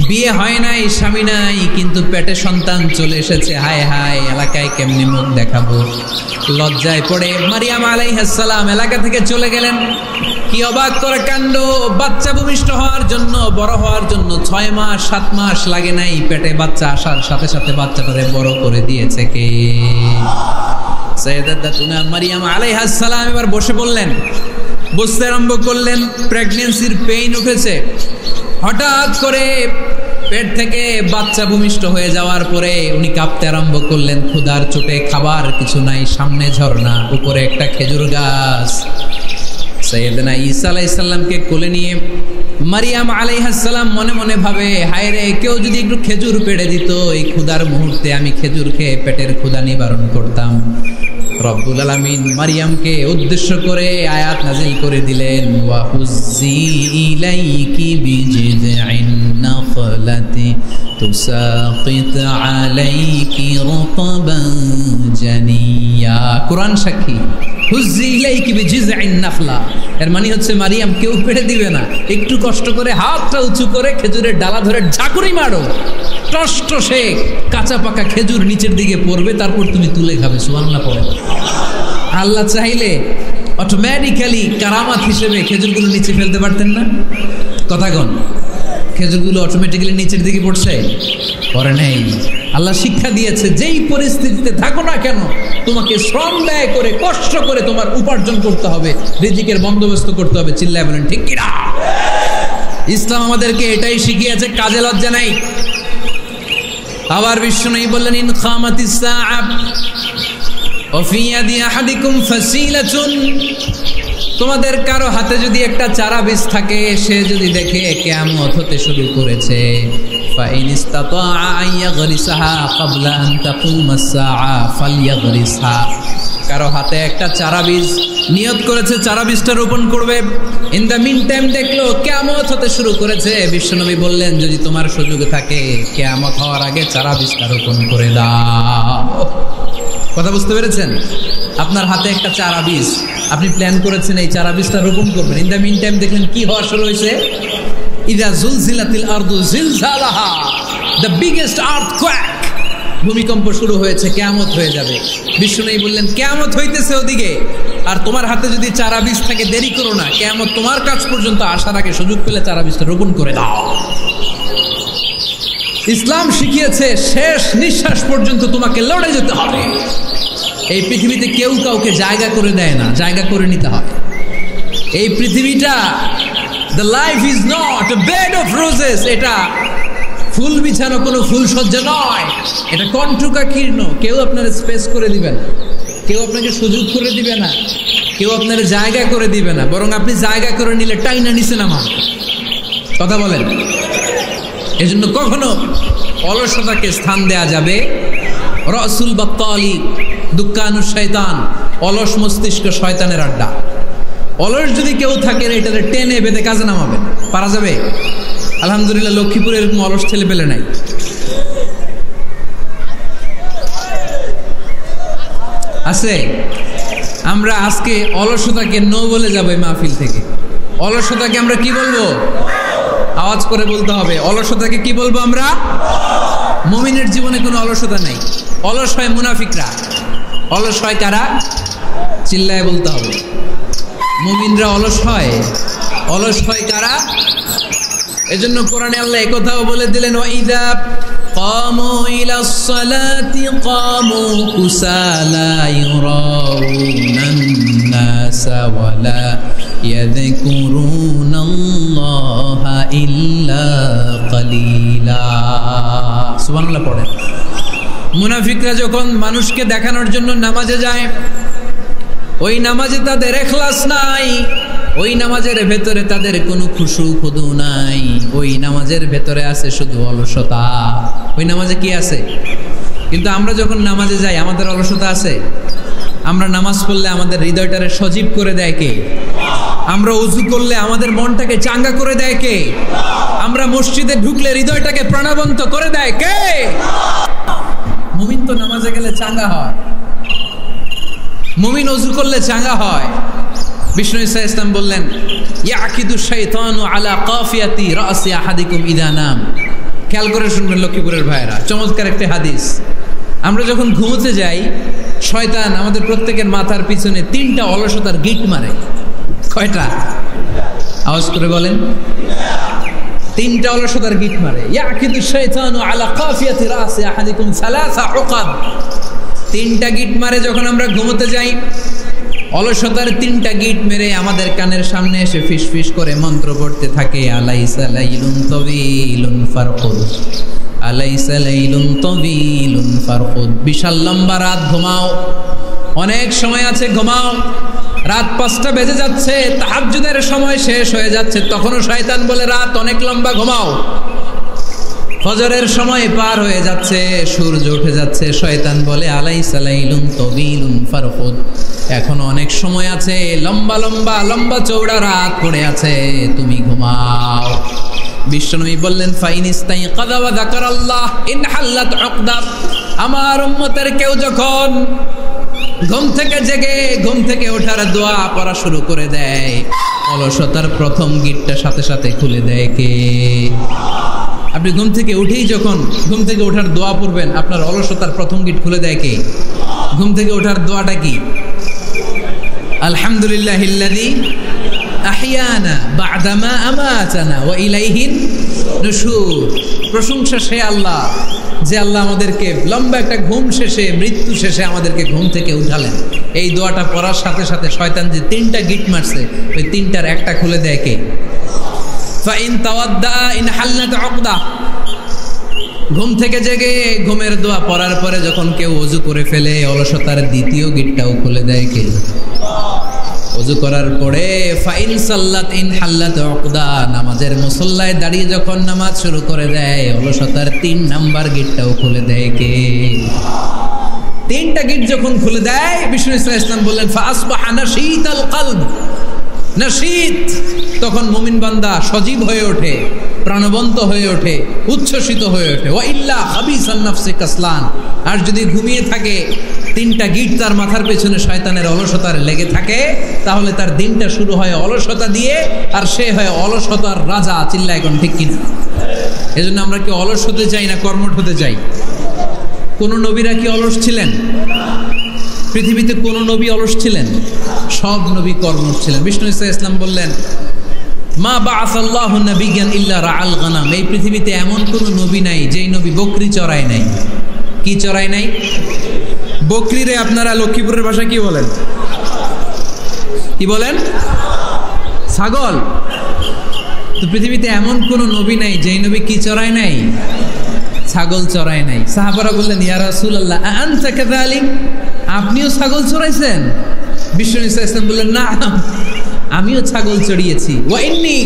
বিয়ে হয় নাই, স্বামী নাই, কিন্তু পেটে সন্তান চলে এসেছে। হায় হায়, এলাকায় কেমনি মুখ দেখাবো? লজ্জায় পড়ে মারিয়াম আলাইহিস সালাম এলাকা থেকে চলে গেলেন। কি অবাক করে কাণ্ড! বাচ্চা ভূমিষ্ঠ হওয়ার জন্য, বড় হওয়ার জন্য 6 মাস 7 মাস লাগে নাই, পেটে বাচ্চা আসার সাথে সাথে বাচ্চাটারে বড় করে দিয়েছে কে? সাইয়েদাতুনা মারিয়াম আলাইহিস সালাম এবার বসে পড়লেন, বুঝতে আরম্ভ করলেন প্রেগন্যান্সির পেইন উঠেছে, হঠাৎ করে পেট থেকে বাচ্চা ভূমিষ্ঠ হয়ে যাওয়ার পরে উনি কাঁপতে আরম্ভ করলেন। ক্ষুধার চোটে খাবার কিছু নাই, সামনে ঝর্ণা, উপরে একটা খেজুর গাছ। সাইয়েদনা ঈসা আলাইহিস সালামকে কোলে নিয়ে মারিয়াম আলাইহিস সালাম মনে মনে ভাবে, হায় রে, কেউ যদি একটু খেজুর পেড়ে দিত, এই ক্ষুধার মুহূর্তে আমি খেজুর খেয়ে পেটের ক্ষুধা নিবারণ করতাম। রব্বুল আলামিন মারিয়ামকে উদ্দেশ্য করে আয়াত নাযিল করে দিলেন, ওয়া হুজ্জি ইলাইকি বিজিযিন নাখলাতি তুসাকিত আলাইকি রতবান জানিয়া। কুরআন সাক্ষী, হুজ্জি ইলাইকি বিজিযিন নাখলা, এর মানে হচ্ছে মারিয়াম কেউ পেড়ে দিবে না, একটু কষ্ট করে হাতটা উঁচু করে খেজুরের ডালা ধরে ঝাঁকুরি মারো, টসটসে কাঁচা পাকা খেজুর নিচের দিকে পড়বে, তারপর তুমি তুলে খাবে। সুবহানাল্লাহ পড়ে। আল্লাহ চাইলে অটোমেটিক্যালি কারামাত হিসেবে খেজুরগুলো নিচে ফেলতে পারতেন না? কথা কোন? খেজুরগুলো অটোমেটিক্যালি নিচের দিকে পড়ছে? পড়ে নেই। আল্লাহ শিক্ষা দিয়েছে, যেই পরিস্থিতিতে থাকো না কেন, তোমাকে শ্রম ব্যয় করে কষ্ট করে তোমার উপার্জন করতে হবে, রিজিকের বন্দোবস্ত করতে হবে। চিল্লায় বলেন ঠিক কিনা? ইসলাম আমাদেরকে এটাই শিখিয়েছে, কাজে লজ্জা নাই। আবার বিশ্বনবী বললেন, ইন খামাতিস সাআ ওয়া ফি ইয়াদি আহাদিকুম ফাসিলাতুন, তোমাদের কারো হাতে যদি একটা চারা বীজ থাকে, সে যদি দেখে কিয়ামত হতে শুরু করেছে, ফাইন ইসতাতা আন ইয়াগরিসাহা ক্বাবলা আন তাকুমাস সাআ ফালইয়াগরিসহা, কারো হাতে একটা চারা বীজ নিয়ত করেছে, চারা বীজটা রোপণ করবে, ইন দ্য মিন টাইম দেখলো কিয়ামত হতে শুরু করেছে, বিশ্বনবী বললেন, যদি তোমার সুযোগ থাকে কিয়ামত হওয়ার আগে চারা বীজটা রোপণ করে দাও। কথা বুঝতে পেরেছেন? আপনার হাতে একটা চারা বীজ, আপনি প্ল্যান করেছেন এই চারা বীজটা রোপণ করবেন, ইন দ্য মিন টাইম দেখলেন কি হওয়া শুরু হয়েছে, ইযা জুলজিলাতিল আরদু জিলজালাহা, দ্য বিগেস্ট আর্থকোয়েক, ভূমিকম্প শুরু হয়েছে, কিয়ামত হয়ে যাবে। বিশ্বনবী বললেন, কিয়ামত হইতেছে ওদিকে, আর তোমার হাতে যদি চারা বীজ থাকে, দেরি করো না, কিয়ামত তোমার কাছ পর্যন্ত আসার আগে সুযোগ পেলে চারা বীজটা রোপণ করে দাও। ইসলাম শিখিয়েছে শেষ নিঃশ্বাস পর্যন্ত তোমাকে লড়ে যেতে হবে। এই পৃথিবীতে কেউ কাউকে জায়গা করে দেয় না, জায়গা করে নিতে হয়। এই পৃথিবীটা, the life is not a bed of roses, এটা ফুল বিছানো কোনো ফুলসজ্জা নয়, এটা কণ্টকাকীর্ণ। কেউ আপনার স্পেস করে দিবে না, কেউ আপনাকে সুযোগ করে দিবে না, কেউ আপনার জায়গা করে দিবে না, বরং আপনি জায়গা করে নিলে টাইনা নিচে নামান। কথা বলেন? এজন্য কখনো অলসতাকে স্থান দেয়া যাবে। রসুল বাত্তালি দুঃখানু শয়তান, অলস মস্তিষ্ক শয়তানের আড্ডা। অলস যদি কেউ থাকে, এটাতে টেনে বেঁধে কাজে নামাবেন, পারা যাবে? আলহামদুলিল্লাহ, লক্ষ্মীপুরে এরকম অলস ছেলে পেলে নাই। আছে? আমরা আজকে অলসতাকে নো বলে যাবো এই মাহফিল থেকে। অলসতাকে আমরা কি বলবো? আওয়াজ করে বলতে হবে, অলসতাকে কি বলবো আমরা? মুমিনের জীবনে কোনো অলসতা নেই। অলস হয় মুনাফিকরা। অলস হয় কারা? চিল্লায় বলতে হবে। মুমিনরা অলস হয়। অলস হয় কারা? এজন্য কোরআনে আল্লাহ একথাও বলে দিলেন, ওয়াইদা কামু ইলাস সালাতি কামু কুসালা ইউরাউনান নাসা ওয়ালা ইয়াযকুরুনাল্লাহা ইল্লা কালিলা। সুবহানাল্লাহ পড়েন। মুনাফিকরা যখন মানুষকে দেখানোর জন্য নামাজে যায়, ওই নামাজে তাদের ইখলাস নাই, ওই নামাজের ভেতরে তাদের কোনো খুশু খুদু নাই, ওই নামাজের ভেতরে আছে শুধু অলসতা। ওই নামাজে কি আছে? কিন্তু আমরা যখন নামাজে যাই, আমাদের অলসতা আছে? আমরা নামাজ পড়লে আমাদের হৃদয়টারে সজীব করে দেয় কে? আমরা ওযু করলে আমাদের মনটাকে চাঙ্গা করে দেয় কে? আমরা মসজিদে ঢুকলে হৃদয়টাকে প্রাণবন্ত করে দেয় কে? মুমিন তো নামাজে গেলে চাঙ্গা হয়, মুমিন ওযু করলে চাঙ্গা হয়। বিষ্ণু ইসা ইসলাম বললেন, ইয়াকিদু শাইতানু আলা কাফিয়াতি রাসি আহাদিকুম ইদা নাম। খেয়াল করে শুনবেন লক্ষ্মীপুরের ভাইরা, চমৎকার একটা হাদিস। আমরা যখন ঘুমোতে যাই, শয়তান আমাদের প্রত্যেকের মাথার পিছনে 3টা অলসতার গিট মারে। কয়টা? আওয়াজ করে বলেন। 3টা অলসতার গিট মারে। ইয়াকিদু শাইতানু আলা কাফিয়াতি রাসি আহাদিকুম সালাসা উকাব। 3টা গিট মারে যখন আমরা ঘুমোতে যাই। অলসতার 3টা গিট মেরে আমাদের কানের সামনে এসে ফিস ফিস করে মন্ত্র পড়তে থাকে, আলাইসা লাইলুন তাওয়িলুন ফারকুদ, আলাইসা লাইলুন তাওয়িলুন ফারকুদ। বিশাল লম্বা রাত, ঘুমাও, অনেক সময় আছে, ঘুমাও। রাত 5টা বেজে যাচ্ছে, তাহাজ্জুদের সময় শেষ হয়ে যাচ্ছে, তখনও শয়তান বলে রাত অনেক লম্বা, ঘুমাও। ফজরের সময় পার হয়ে যাচ্ছে, সূর্য উঠে যাচ্ছে, শয়তান বলে আলাইসা লাইলুন তাওয়িলুন ফারকুদ, এখনো অনেক সময় আছে, লম্বা লম্বা লম্বা চৌড়া রাত পড়ে আছে, তুমি ঘুমাও। বিশ্বনবী বললেন ফাইনিস্তাইকাযা ওয়া যাকারাল্লাহ ইনহাল্লাত উকদা, আমার উম্মতের কেউ যখন ঘুম থেকে জেগে ঘুম থেকে ওঠার দোয়া পড়া শুরু করে দেয়, অলসতার প্রথম গিটটা সাথে সাথে খুলে দেয় কে? আপনি ঘুম থেকে উঠেই যখন ঘুম থেকে ওঠার দোয়া পড়বেন, আপনার অলসতার প্রথম গিট খুলে দেয় কে? ঘুম থেকে ওঠার দোয়াটা কি? আলহামদুলিল্লাহিল্লাযী আহইয়ানা বা'দা মা আমাতানা ওয়া ইলাইহিন নুশুর। প্রশংসা সে আল্লাহ, যে আল্লাহ আমাদেরকে লম্বা একটা ঘুম শেষে, মৃত্যু শেষে আমাদেরকে ঘুম থেকে উঠালেন। এই দোয়াটা পড়ার সাথে সাথে শয়তান যে 3টা গিট মারছে, ওই 3টার একটা খুলে দেয় কে? ফাইন তাওয়াদ্দা ইনহাল্লাত উকদা। ঘুম থেকে জেগে ঘুমের দোয়া পড়ার পরে যখন কেউ ওযু করে ফেলে, অলসতার দ্বিতীয় গিটটাও খুলে দেয় কে? ওযু করার পরে ফাইন সাল্লাত ইনহাল্লাত উকদা, নামাজের মুসল্লায় দাঁড়িয়ে যখন নামাজ শুরু করে দেয়, অলসতার 3 নাম্বার গিটটাও খুলে দেয় কে? 3টা গিট যখন খুলে দেয়, বিষ্ণু ইসলাম বললেন ফাসবাহা নাশীতাল কলব, নাশীত, তখন মুমিন বান্দা সজীব হয়ে ওঠে, প্রাণবন্ত হয়ে ওঠে, উচ্ছ্বসিত হয়ে ওঠে। ওয়া ইল্লা হাবিসান নাফসি কাসলান, আর যদি ঘুমিয়ে থাকে, 3টা গিট তার মাথার পেছনে শয়তানের অলসতার লেগে থাকে, তাহলে তার দিনটা শুরু হয় অলসতা দিয়ে, আর সে হয় অলসতার রাজা। চিল্লা এখন ঠিক কিনা? এজন্য আমরা কি অলস হতে চাই না কর্মঠ হতে চাই? কোন নবীরা কি অলস ছিলেন? পৃথিবীতে কোন নবী অলস ছিলেন? সব নবী কর্মঠ ছিলেন। বিষ্ণু ইসলাম বললেন মা বাআসাল্লাহু নাবিয়্যান ইল্লা রাআল গানাম, এই পৃথিবীতে এমন কোন নবী নাই যেই নবী বকরি চড়ায় নাই। কি চড়ায় নাই? বকরিরে আপনারা লক্ষ্মীপুরের ভাষায় কি বলেন? কি বলেন? ছাগল। তো পৃথিবীতে এমন কোন নবী নাই যেই নবী কি চড়ায় নাই? ছাগল চড়ায় নাই। সাহাবারা বললেন ইয়া রাসূলুল্লাহ আনতা কাযালিক, আপনিও ছাগল চড়াইছেন? বিষ্ণু ইসলাম বললেন না, আমিও ছাগল চড়িয়েছি। ওয়া ইন্নী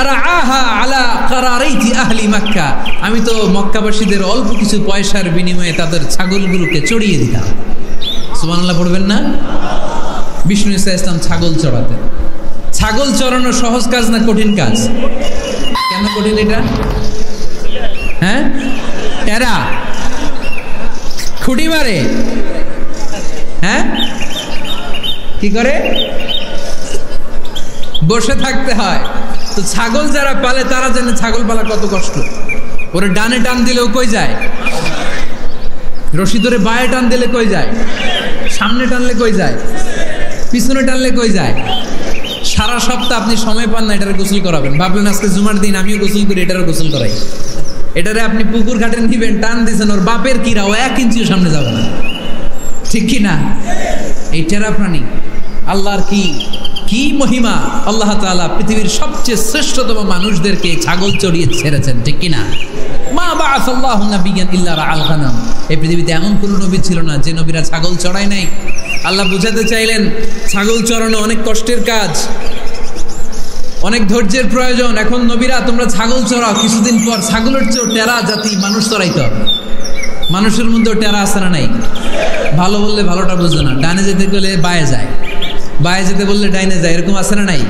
আরআহা আলা কারারাইতি আহলি মক্কা, আমি তো মক্কাবাসীদের অল্প কিছু পয়সার বিনিময়ে তাদের ছাগলগুলোকে চড়িয়ে দিতাম। সুবহানাল্লাহ পড়বেন না? বিষ্ণু ইসলাম ছাগল চড়াতেন। ছাগল চড়ানো সহজ কাজ না কঠিন কাজ? কেন কঠিন এটা? হ্যাঁ, টেরা খুঁটি মারে। হ্যাঁ, কি করে? বসে থাকতে হয়। তো ছাগল যারা পালে তারা জানে ছাগল পালা কত কষ্ট। ওরে ডানে টান দিলেও কই যায়, রশি ধরে বায়ে টান দিলে কই যায়, সামনে টানলে কই যায়, পিছনে টানলে কই যায়। সারা সপ্তাহ আপনি সময় পান না এটারে গোসল করাবেন। ভাবলেন আজকে জুমার দিন আমিও গোসল করি, এটারে গোসল করাই। এটারে আপনি পুকুর ঘাটে নিবেন, টান দিয়েছেন, ওর বাপের কিরা ও 1 ইঞ্চিও সামনে যাবে না। ঠিক কি না? এই টেরা প্রাণী আল্লাহর কি মহিমা। আল্লাহ তাআলা পৃথিবীর সবচেয়ে শ্রেষ্ঠতম মানুষদেরকে ছাগল চড়িয়ে ছেড়েছেন। ঠিক কি না? মা বাআসাল্লাহু নাবিয়্যান ইল্লা রাআল গানাম, এই পৃথিবীতে এমন কোনো নবী ছিল না যে নবীরা ছাগল চড়ায় নাই। আল্লাহ বুঝাতে চাইলেন ছাগল চড়ানো অনেক কষ্টের কাজ, অনেক ধৈর্যের প্রয়োজন। এখন নবীরা তোমরা ছাগল চড়াও, কিছুদিন পর ছাগলের চেয়েও টেরা জাতি মানুষ চড়াইতে হবে। মানুষের মধ্যেও টেরা আছে না নাই? ভালো বললে ভালোটা বুঝো না, ডানে যেতে গেলে বায়ে যায়, বায়ে যেতে বললে ডাইনে যায়, এরকম আছে না নাই?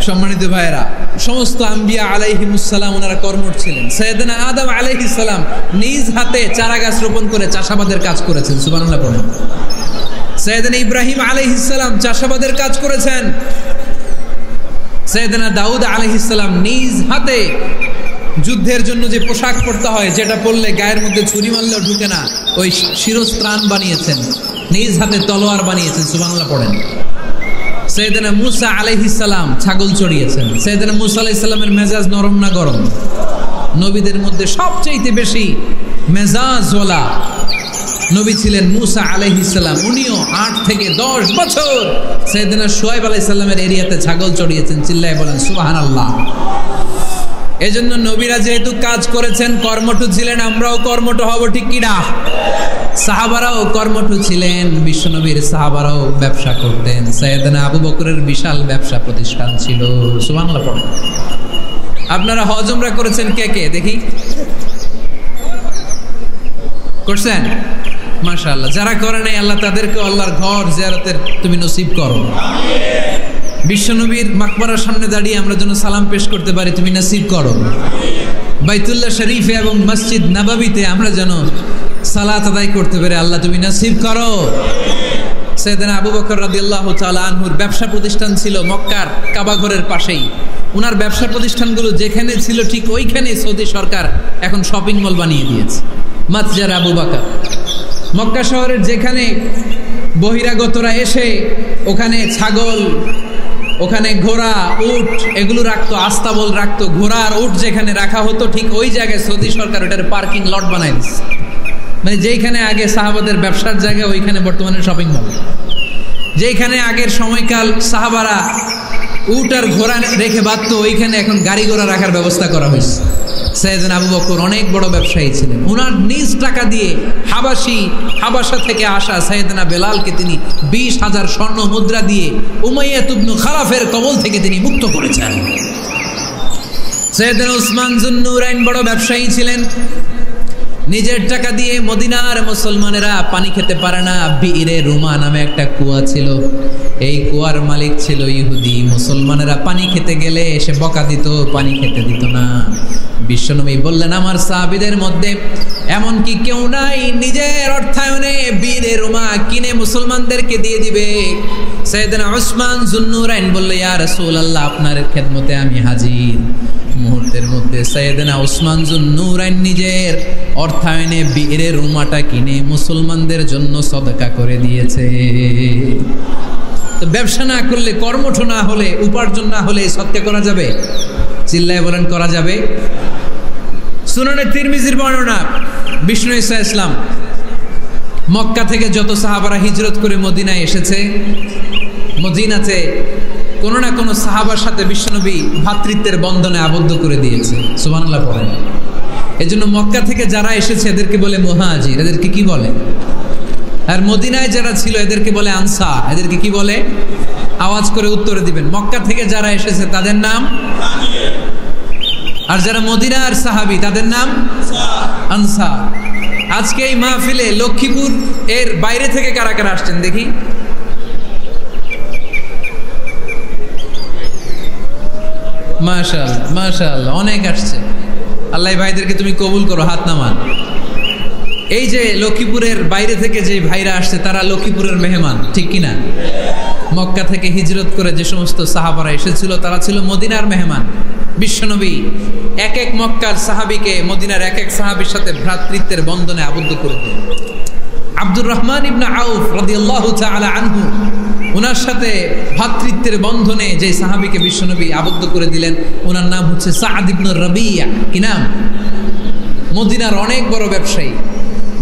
সম্মানিত ভাইয়েরা, সমস্ত আম্বিয়া আলাইহিমুসসালাম ওনারা কর্মঠ ছিলেন। সাইয়েদনা আদম আলাইহিস সালাম নিজ হাতে চারা গাছ রোপণ করে চাষাবাদের কাজ করেছেন। সুবহানাল্লাহ পড়েন। সাইয়েদনা ইব্রাহিম আলাইহিস সালাম চাষাবাদের কাজ করেছেন। সাইয়েদনা দাউদ আলাইহিস সালাম নিজ হাতে যুদ্ধের জন্য যে পোশাক পরতে হয়, যেটা পরলে গায়ের মধ্যে ছুরি মারলেও ঢুকে না, ওই শিরস্ত্রাণ বানিয়েছেন, নিজ হাতে তলোয়ার বানিয়েছেন। সুবহানাল্লাহ পড়েন। সাইয়েদনা মুসা আলাইহিস সালাম ছাগল চড়িয়েছেন। সাইয়েদনা মুসা আলাইহিস সালামের মেজাজ নরম না গরম? নবীদের মধ্যে সবচেয়ে বেশি মেজাজওয়ালা নবী ছিলেন মুসা আলাইহিস সালাম, উনিও 8 থেকে 10 বছর সাইয়েদনা শুআয়ব আলাইহিস সালামের এরিয়াতে ছাগল চড়িয়েছেন। চিল্লায় বলেন সুবহানাল্লাহ। এজন্য নবীরা যেহেতু কাজ করেছেন, কর্মঠ ছিলেন, আমরাও কর্মঠ হব, ঠিক কি না? সাহাবারাও কর্মঠ ছিলেন, বিশ্বনবীর সাহাবারাও ব্যবসা করতেন। সাইয়েদনা আবু বকরের বিশাল ব্যবসা প্রতিষ্ঠান ছিল। সুবহানাল্লাহ পড়েন। আপনারা হজ উমরা করেছেন কে কে দেখি? করছেন? মাশাআল্লাহ। যারা করে নাই আল্লাহ তাদেরকে আল্লাহর ঘর জিয়ারতের তুমি নসিব করো। বিশ্বনবীর মাকবারার সামনে দাঁড়িয়ে আমরা যেন সালাম পেশ করতে পারি, তুমি নসিব করো। বাইতুল্লাহ শরীফে এবং মসজিদ নববীতে আমরা যেন সালাত আদায় করতে পারি, আল্লাহ তুমি নসিব করো। সাইয়েদনা আবু বকর রাদিয়াল্লাহু তাআলা আনহুর ব্যবসা প্রতিষ্ঠান ছিল মক্কার কাবা ঘরের পাশেই। উনার ব্যবসা প্রতিষ্ঠানগুলো যেখানে ছিল ঠিক ওইখানে সৌদি সরকার এখন শপিং মল বানিয়ে দিয়েছে। মাতজার আবু বকর মক্কা শহরের যেখানে বহিরাগতরা এসে ওখানে ছাগল, ওখানে ঘোড়া, উট এগুলো রাখতো, আস্তাবল রাখতো, ঘোড়া আর উট যেখানে রাখা হতো ঠিক ওই জায়গায় সৌদি সরকার ওটার পার্কিং লট বানাই দিচ্ছে। মানে যেখানে আগে সাহাবাদের ব্যবসার জায়গা ওইখানে বর্তমানে শপিং মল। যেখানে আগের সময়কাল সাহাবারা উট আর ঘোড়া রেখে বাঁধতো ওইখানে এখন গাড়ি ঘোড়া রাখার ব্যবস্থা করা হয়েছে। সাইয়েদনা আবু বকর অনেক বড় ব্যবসায়ী ছিলেন। ওনার নিজ টাকা দিয়ে হাবাসা থেকে আসা সাইয়েদনা বেলালকে তিনি 20,000 স্বর্ণ মুদ্রা দিয়ে উমাইয়া ইবনে খালাফের কবল থেকে তিনি মুক্ত করেছেন। সাইয়েদনা উসমান যুন্নুরাইন বড় ব্যবসায়ী ছিলেন। নিজের টাকা দিয়ে মদিনার মুসলমানেরা পানি খেতে পারে না, বিইরে রুমা নামে একটা কুয়া ছিল, এই কুয়ার মালিক ছিল ইহুদি। মুসলমানেরা পানি খেতে গেলে এসে বকা দিত, পানি খেতে দিত না। বিশ্বনবী বললেন, আমার সাহাবীদের মধ্যে এমন কি কেউ নাই নিজের অর্থায়নে বিইরে রুমা কিনে মুসলমানদেরকে দিয়ে দিবে? সাইয়েদনা উসমান যুন্নুরাইন বলল, ইয়া রাসূলুল্লাহ, আপনার খেদমতে আমি হাজির। মুহূর্তের মধ্যে সাইয়েদনা উসমান যুন্নুরাইন নিজের অর্থায়নে বিইরে রুমাটা কিনে মুসলমানদের জন্য সদকা করে দিয়েছে। তো ব্যবসা না করলে, কর্মঠ না হলে, উপার্জন না হলে সৎকা করা যাবে? চিল্লায় বলেন করা যাবে? সুনানে তিরমিজির বর্ণনা, বিষ্ণু ঈসা ইসলাম মক্কা থেকে যত সাহাবারা হিজরত করে মদিনায় এসেছে, মদিনাতে কোনো না কোনো সাহাবার সাথে বিশ্বনবী ভ্রাতৃত্বের বন্ধনে আবদ্ধ করে দিয়েছে। সুবহানাল্লাহ পড়েন। এজন্য মক্কা থেকে যারা এসেছে এদেরকে বলে মুহাজির। এদেরকে কি বলে? আর মদিনায় যারা ছিল এদেরকে বলে আনসার। এদেরকে কি বলে? আওয়াজ করে উত্তরে দিবেন। মক্কা থেকে যারা এসেছে তাদের নাম, আর যারা মদিনার সাহাবী তাদের নাম আনসার। আজকে এই মাহফিলে লক্ষ্মীপুর এর বাইরে থেকে কারা কারা আসছেন দেখি? মাশাআল্লাহ, মাশাআল্লাহ, অনেক আসছে। আল্লাহ ভাইদেরকে তুমি কবুল করো, হাত নামান। এই যে লক্ষ্মীপুরের বাইরে থেকে যে ভাইরা আসছে তারা লক্ষ্মীপুরের মেহমান, ঠিক কিনা? মক্কা থেকে হিজরত করে যে সমস্ত সাহাবারা এসেছিল তারা ছিল মদিনার মেহমান। বিশ্বনবী এক এক মক্কার সাহাবীকে মদিনার এক এক সাহাবীর সাথে ভ্রাতৃত্বের বন্ধনে আবদ্ধ করে দিলেন। আব্দুর রহমান ইবনে আউফ রাদিয়াল্লাহু তাআলা আনহু, ওনার সাথে ভ্রাতৃত্বের বন্ধনে যে সাহাবীকে বিশ্বনবী আবদ্ধ করে দিলেন ওনার নাম হচ্ছে সাদ ইবনে রাবিয়া। কি নাম? মদিনার অনেক বড় ব্যবসায়ী।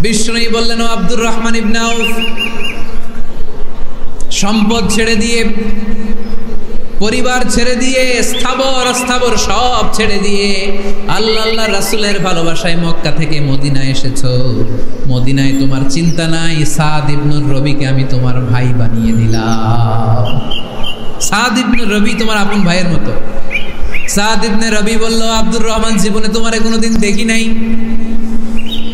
বিশ্বনবী বললেন, ও আব্দুর রহমান ইবনে আউফ, সম্পদ ছেড়ে দিয়ে, পরিবার ছেড়ে দিয়ে, স্থাবর সব ছেড়ে দিয়ে আল্লাহ রাসূলের ভালোবাসায় মক্কা থেকে মদিনায় এসেছো। মদিনায় তোমার চিন্তা নাই, সাদ ইবনে রবিকে আমি তোমার ভাই বানিয়ে দিলাম। সাদ ইবনে রবি তোমার আপন ভাইয়ের মতো। সাদ ইবনে রবি বলল, আব্দুর রহমান, জীবনে তোমারে কোনোদিন দেখি নাই,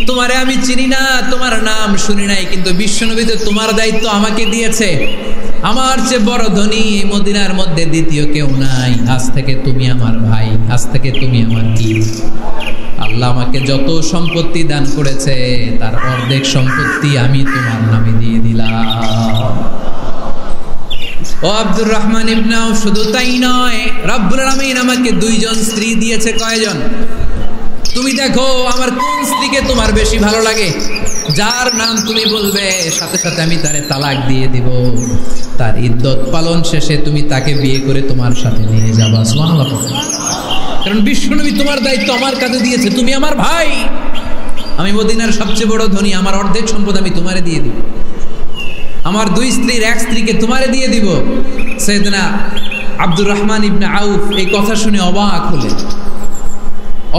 তোমারে আমি চিনি না, তোমার নাম শুনি নাই, কিন্তু বিশ্বনবী তো তোমার দায়িত্ব আমাকে দিয়েছে। আমার চেয়ে বড় ধনী মদিনার মধ্যে দ্বিতীয় কেউ নাই। আজ থেকে তুমি আমার ভাই, আজ থেকে তুমি আমার কি। আল্লাহ আমাকে যত সম্পত্তি দান করেছে তার অর্ধেক সম্পত্তি আমি তোমার নামে দিয়ে দিলাম। ও আব্দুর রহমান ইবনে আউফ, শুধু তাই নয়, রব্বুল আলামিন আমাকে 2 জন স্ত্রী দিয়েছে। কয়জন? তুমি দেখো আমার কোন স্ত্রীকে তোমার বেশি ভালো লাগে, যার নাম তুমি বলবে সাথে সাথে আমি তারে তালাক দিয়ে দিব। তার ইদ্যত পালন শেষে তুমি তাকে বিয়ে করে তোমার সাথে নিয়ে যাবা। সুবহানাল্লাহ। কারণ বিশ্বনবী তোমার দায়িত্ব আমার কাছে দিয়েছে, তুমি আমার ভাই। আমি মদিনার সবচেয়ে বড় ধনী, আমার অর্ধেক সম্পদ আমি তোমারে দিয়ে দিব, আমার 2 স্ত্রীর 1 স্ত্রীকে তোমারে দিয়ে দিব। সাইয়েদনা আব্দুর রহমান ইবনে আউফ এই কথা শুনে অবাক হলেন।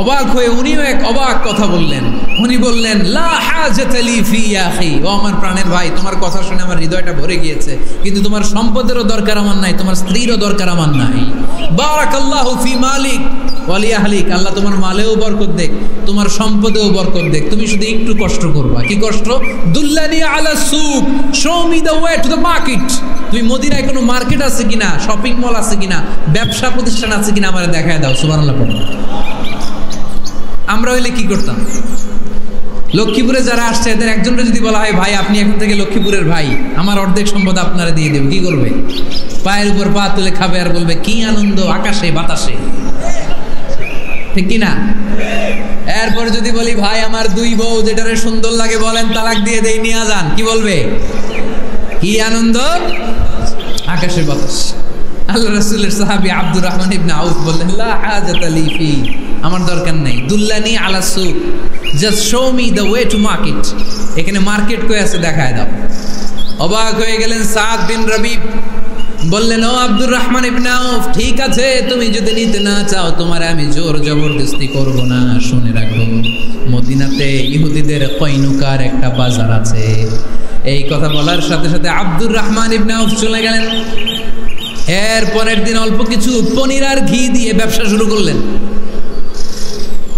অবাক হয়ে উনিও এক অবাক কথা বললেন। উনি বললেন, লা হাজাতা লি ফি ইয়া আখি, ও আমার প্রাণের ভাই, তোমার কথা শুনে আমার হৃদয়টা ভরে গিয়েছে, কিন্তু তোমার সম্পদেরও দরকার আমার নাই, তোমার স্ত্রীরও দরকার আমার নাই। বারাকাল্লাহু ফি মালিক ওয়া লি আহলিক, আল্লাহ তোমার মালেও বরকত দেখ, তোমার সম্পদেও বরকত দেখ, তুমি শুধু একটু কষ্ট করবা। কি কষ্ট? দুল্লানি আলা সুক, show me the way to the market. তুমি মদিনায় কোনো মার্কেট আছে কিনা, শপিং মল আছে কিনা, ব্যবসা প্রতিষ্ঠান আছে কিনা আমারে দেখায় দাও। সুবহানাল্লাহ পড়ো। আমরা হইলে কি করতাম? লক্ষ্মীপুরে যারা আসছে এদের একজনকে যদি বলা হয়, ভাই আপনি এখন থেকে লক্ষ্মীপুরের ভাই, আমার অর্ধেক সম্পদ আপনারা দিয়ে দেব, কি করবে? পায়ের উপর পা তুলে খাবে আর বলবে কি আনন্দ আকাশে বাতাসে, ঠিক কিনা? এরপর যদি বলি, ভাই আমার 2 বউ, যেটারে সুন্দর লাগে বলেন তালাক দিয়ে দেই, নিয়ে যান, কি বলবে? কি আনন্দ আকাশের বাতাস। আল্লাহ রাসূলের সাহাবী আব্দুর রহমান ইবনে আউফ বললেন, লা হাজাতা লি ফি, আমার দরকার নেই। দুল্লানি আলা সুক, just show me the way to market. এখানে মার্কেট কই আছে দেখায় দাও। অবাক হয়ে গেলেন সাদ বিন রবি, বললেন, ও আব্দুর রহমান ইবনে আউফ, ঠিক আছে, তুমি যদি নিতে না চাও তোমার আমি জোর জবরদস্তি করব না। শুনে রাখো, মদিনাতে ইহুদিদের কয়নুকার একটা বাজার আছে। এই কথা বলার সাথে সাথে আব্দুর রহমান ইবনে আউফ চলে গেলেন। এর পরের দিন অল্প কিছু পনির আর ঘি দিয়ে ব্যবসা শুরু করলেন।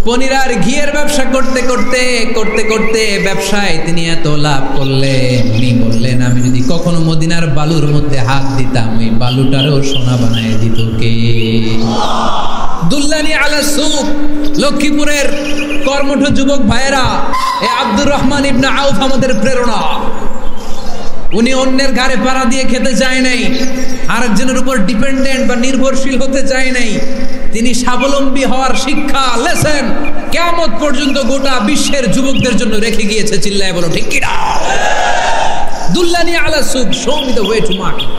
পনির আর ঘিয়ের ব্যবসা করতে করতে করতে করতে ব্যবসায় তিনি এত লাভ করলেন, উনি বললেন, আমি যদি কখনো মদিনার বালুর মধ্যে হাত দিতাম, ওই বালুটারও সোনা বানায় দিত কে? দুল্লানি আলা সুক। লক্ষ্মীপুরের কর্মঠ যুবক ভাইয়েরা, এ আব্দুর রহমান ইবনে আউফ আমাদের প্রেরণা। উনি অন্যের ঘাড়ে পাড়া দিয়ে খেতে চায় নাই, আরেকজনের উপর ডিপেন্ডেন্ট বা নির্ভরশীল হতে চায় নাই। তিনি স্বাবলম্বী হওয়ার শিক্ষা, লেসেন কিয়ামত পর্যন্ত গোটা বিশ্বের যুবকদের জন্য রেখে গিয়েছে। চিল্লায় বলো ঠিক কিনা? দুল্লানি আলা সুক, show me the way to market.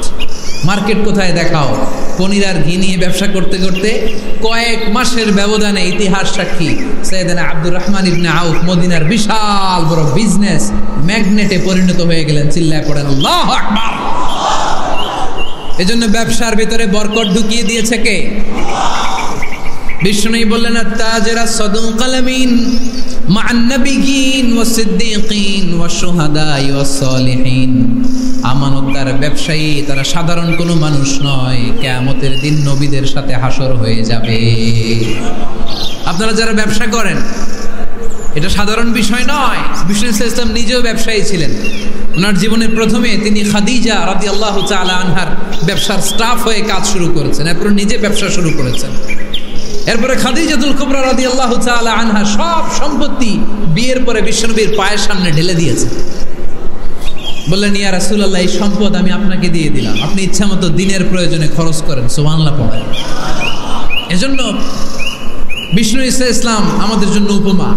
Market কোথায় দেখাও। পনির আর ঘি নিয়ে ব্যবসা করতে করতে কয়েক মাসের ব্যবধানে ইতিহাস সাক্ষী সাইয়েদনা আব্দুর রহমান ইবনে আউফ মদিনার বিশাল বড় বিজনেস ম্যাগনেটে পরিণত হয়ে গেলেন। চিল্লায় পড়েন আল্লাহু আকবার। এজন্য ব্যবসার ভিতরে বরকত ঢুকিয়ে দিয়েছে কে? বিষ্ণু বললেন, আত-তাজিরা সাদুকাল আমিন মা'আন নাবিয়্যিন ওয়াস সিদ্দীকিন ওয়াস শুহাদা'i ওয়াস সালিহিন। আমানতদার ব্যবসায়ী তারা সাধারণ কোনো মানুষ নয়, কিয়ামতের দিন নবীদের সাথে হাসর হয়ে যাবে। আপনারা যারা ব্যবসা করেন, এটা সাধারণ বিষয় নয়। বিষ্ণু ইসলাম নিজেও ব্যবসায়ী ছিলেন। ওনার জীবনের প্রথমে তিনি খাদিজা রাদিয়াল্লাহু তাআলা আনহার ব্যবসার স্টাফ হয়ে কাজ শুরু করেছেন, এরপর নিজে ব্যবসা শুরু করেছেন। এরপরে খাদিজাতুল কুবরা রাদিয়াল্লাহু তাআলা আনহা সব সম্পত্তি বিয়ের পরে বিশ্বনবীর পায়ের সামনে ঢেলে দিয়েছে। বললেন, ইয়া রাসূলুল্লাহ, এই সম্পদ আমি আপনাকে দিয়ে দিলাম, আপনি ইচ্ছা মতো দিনের প্রয়োজনে খরচ করেন। সুবহানাল্লাহ পড়েন। এজন্য বিষ্ণু ইসলাম আমাদের জন্য উপমা,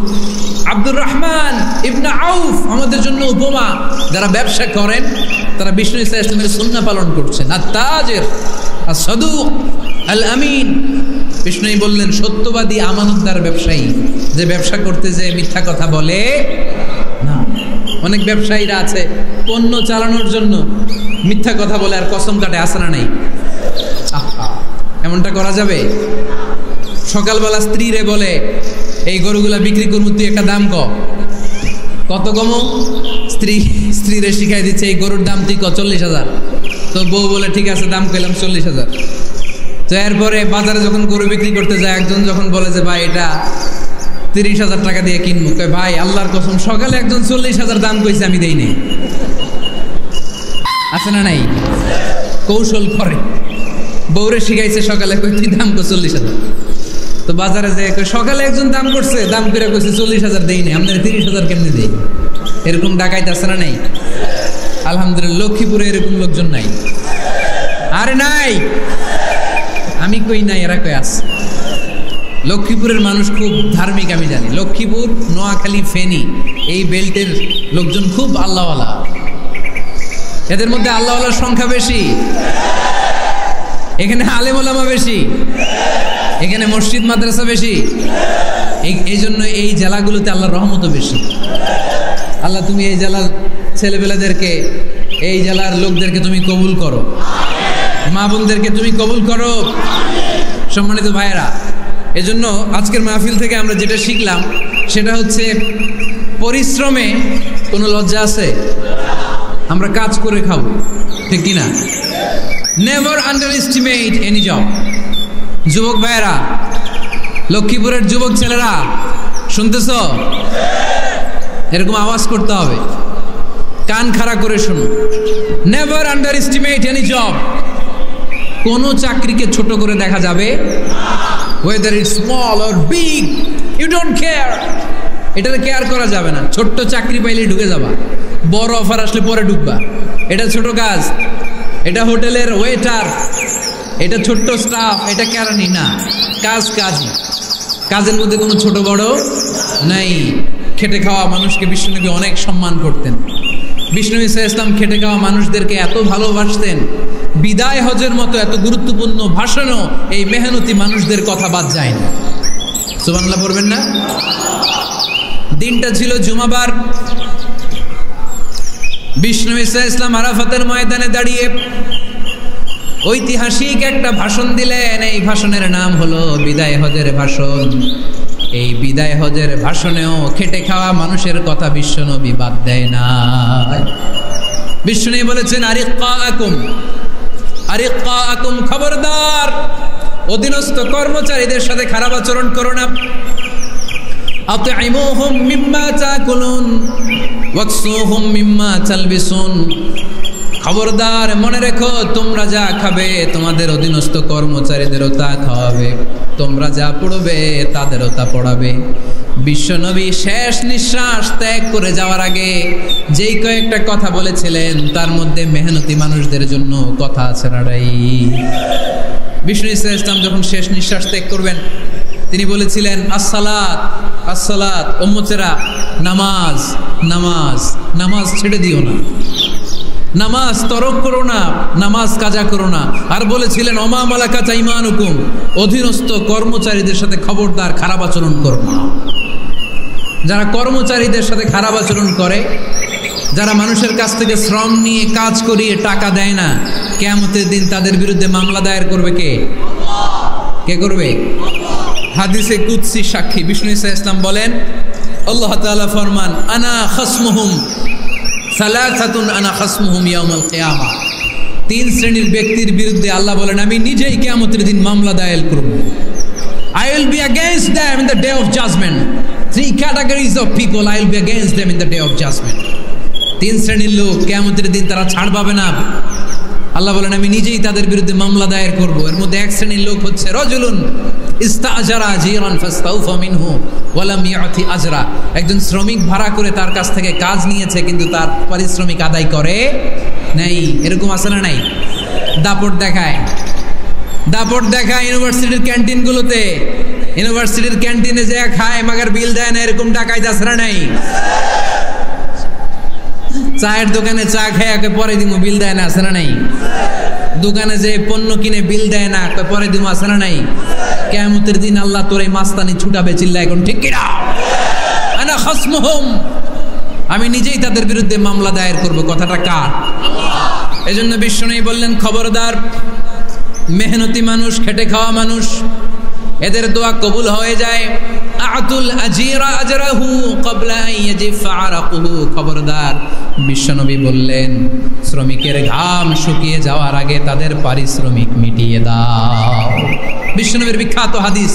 আব্দুর রহমান ইবনে আউফ আমাদের জন্য উপমা। যারা ব্যবসা করেন তারা বিষ্ণু ইসলামের সুন্নাহ পালন করছেন। আত-তাজির আস-সাদুক আল আমিন। বিষ্ণুই বললেন, সত্যবাদী আমানতদার ব্যবসায়ী, যে ব্যবসা করতে যে মিথ্যা কথা বলে না। অনেক ব্যবসায়ীরা আছে পণ্য চালানোর জন্য মিথ্যা কথা বলে আর কসম কাটে, আছে না নাই? এমনটা করা যাবে? সকালবেলা স্ত্রীরে বলে, এই গরুগুলা বিক্রি করবো, তুই একটা দাম কত কমো? স্ত্রীরে শিখাই দিচ্ছে, এই গরুর দাম তুই 40,000। তো বউ বলে, ঠিক আছে, দাম কইলাম 40,000। তো এরপরে বাজারে যখন গরু বিক্রি করতে যায়, একজন যখন বলে যে ভাই এটা 30,000 টাকা দিয়ে কিনবো, কয় ভাই আল্লাহর কসম সকালে একজন 40,000 দাম কইছে, আমি দেই নাই। আছে না নাই? কৌশল করে বউরে শিখাইছে, সকালে কই তুই দাম কর 40,000। তো বাজারে যে সকালে একজন দাম করছে, দাম করে কইছে 40,000 দেই নাই, আপনার 30,000 কেমনে দেই? এরকম ডাকাইত আছে না নাই? আলহামদুলিল্লাহ লক্ষ্মীপুরে এরকম লোকজন নাই। আরে নাই, আমি কই নাই, এরা কই আছে। লক্ষ্মীপুরের মানুষ খুব ধার্মিক, আমি জানি। লক্ষ্মীপুর, নোয়াখালী, ফেনী এই বেল্টের লোকজন খুব আল্লাহওয়ালা। এদের মধ্যে আল্লাহওয়ালার সংখ্যা বেশি, এখানে আলেম ওলামা বেশি। এখানে মসজিদ মাদ্রাসা বেশি, এই জন্য এই জেলাগুলোতে আল্লাহর রহমতও বেশি। আল্লাহ তুমি এই জেলার ছেলেপেলেদেরকে, এই জেলার লোকদেরকে তুমি কবুল করো, মা বোনদেরকে তুমি কবুল করো। সম্মানিত ভাইয়েরা, এজন্য আজকের মাহফিল থেকে আমরা যেটা শিখলাম সেটা হচ্ছে পরিশ্রমে কোনো লজ্জা আছে? আমরা কাজ করে খাবো, ঠিক কিনা? Never under estimate any job. যুবক ভাইয়েরা, লক্ষ্মীপুরের যুবক ছেলেরা শুনতেছ? এরকম আওয়াজ করতে হবে, কান খাড়া করে শুনো। Never under estimate any job. কোনো চাকরিকে ছোট করে দেখা যাবে, whether it's small or big, you don't care. এটাতে কেয়ার করা যাবে না। ছোট্ট চাকরি পাইলে ঢুকে যাবা, বড় অফার আসলে পরে ঢুকবা। এটা ছোট কাজ, এটা হোটেলের ওয়েটার, এটা ছোট্ট স্টাফ, এটা কেরানি না। কাজ কাজই, কাজের মধ্যে কোনো ছোট বড় নাই। খেটে খাওয়া মানুষকে বিশ্বনবী অনেক সম্মান করতেন। বিষ্ণু ঈসা ইসলাম খেটে খাওয়া মানুষদেরকে এত ভালোবাসতেন, বিদায় হজের মতো এত গুরুত্বপূর্ণ ভাষণও এই মেহনতি মানুষদের কথা বাদ যায় না। সুবহানাল্লাহ পড়বেন না? দিনটা ছিল জুমাবার। বিষ্ণু ঈসা ইসলাম আরাফাতের ময়দানে দাঁড়িয়ে ঐতিহাসিক একটা ভাষণ দিলেন। এই ভাষণের নাম হলো বিদায় হজের ভাষণ। এই বিদায় হজের ভাষণেও খেটে খাওয়া মানুষের কথা বিশ্বনবী বাদ দেয় না। বিশ্বনবী বলেছেন, আরিক্কাকুম, খবরদার, অধীনস্থ কর্মচারীদের সাথে খারাপ আচরণ করো না। আতঈমুহুম মিম্মা তাকুলুন ওয়াকসুহুম মিম্মা তালবিসুন। খবরদার, মনে রেখো, তোমরা যা খাবে তোমাদের অধীনস্থ কর্মচারীদেরও তা খাওয়াবে, তোমরা যা পড়বে তাদেরও তা পড়াবে। বিশ্বনবী শেষ নিঃশ্বাস ত্যাগ করে যাওয়ার আগে যেই কয়েকটা কথা বলেছিলেন তার মধ্যে মেহনতি মানুষদের জন্য কথা আছে নাড়াই। বিষ্ণু ঈসা ইসলাম যখন শেষ নিঃশ্বাস ত্যাগ করবেন তিনি বলেছিলেন, আসসালাত আসসালাত, উম্মতেরা নামাজ নামাজ নামাজ ছেড়ে দিও না, নামাজ তরক করো না, নামাজ কাজা করো না। আর বলেছিলেন, ওমা মালাকাত আইমানুকুম, অধীনস্থ কর্মচারীদের সাথে খবরদার খারাপ আচরণ করো না। যারা কর্মচারীদের সাথে খারাপ আচরণ করে, যারা মানুষের কাছ থেকে শ্রম নিয়ে কাজ করিয়ে টাকা দেয় না, কিয়ামতের দিন তাদের বিরুদ্ধে মামলা দায়ের করবে কে? কে করবে? হাদিসে কুদসি সাক্ষী বিষ্ণু ঈসা ইসলাম বলেন, আল্লাহ তাআলা ফরমান, আনা খাসমুহুম সালাসাতুন আনা খাসমুহুম ইয়াউমাল কিয়ামা। তিন শ্রেণীর ব্যক্তির বিরুদ্ধে আল্লাহ বলেন, আমি নিজেই কিয়ামতের দিন মামলা দায়ের করব। I will be against them in the day of judgment. Three categories of people, I will be against them in the day of judgment. তিন শ্রেণীর লোক কিয়ামতের দিন তারা ছাড় পাবে না। আল্লাহ বলেন, আমি নিজেই তাদের বিরুদ্ধে মামলা দায়ের করব। এর মধ্যে এক শ্রেণীর লোক হচ্ছে রাজুলুন ইস্তাজারা জিরান ফাস্তাউফা মিনহু ওয়া লাম ইয়াতি আজরা। একজন শ্রমিক ভাড়া করে তার কাছ থেকে কাজ নিয়েছে কিন্তু তার পারিশ্রমিক আদায় করে নাই। এরকম আছে না নাই? দাপট দেখায়, দাপট দেখায় ইউনিভার্সিটির ক্যান্টিনগুলোতে। ইউনিভার্সিটির ক্যান্টিনে যে খায় মাগার বিল দেয় না, এরকম টাকায় আছে না নাই? চায়ের দোকানে চা খায় পরে দিমু, বিল দেয় না, আছে না নাই? দোকানে যে পণ্য কিনে বিল দেয় না, পরে দিমু, আছে না নাই? কিয়ামতের দিন আল্লাহ তোর এই মাস্তানি ছুটাবে, চিল্লা এখন ঠিক কিনা? আনা খাসমুহুম, আমি নিজেই তাদের বিরুদ্ধে মামলা দায়ের করব। কথাটা কার? এজন্য বিশ্বনবী বললেন, খবরদার, মেহনতি মানুষ, খেটে খাওয়া মানুষ, এদের দোয়া কবুল হয়ে যায়। আতুল আজিরা আজরাহু ক্বাবলা আন ইয়াজিফা আরাকুহু। খবরদার, বিশ্বনবী বললেন, শ্রমিকের ঘাম শুকিয়ে যাওয়ার আগে তাদের পারিশ্রমিক মিটিয়ে দাও। বিশ্বনবীর বিখ্যাত হাদিস,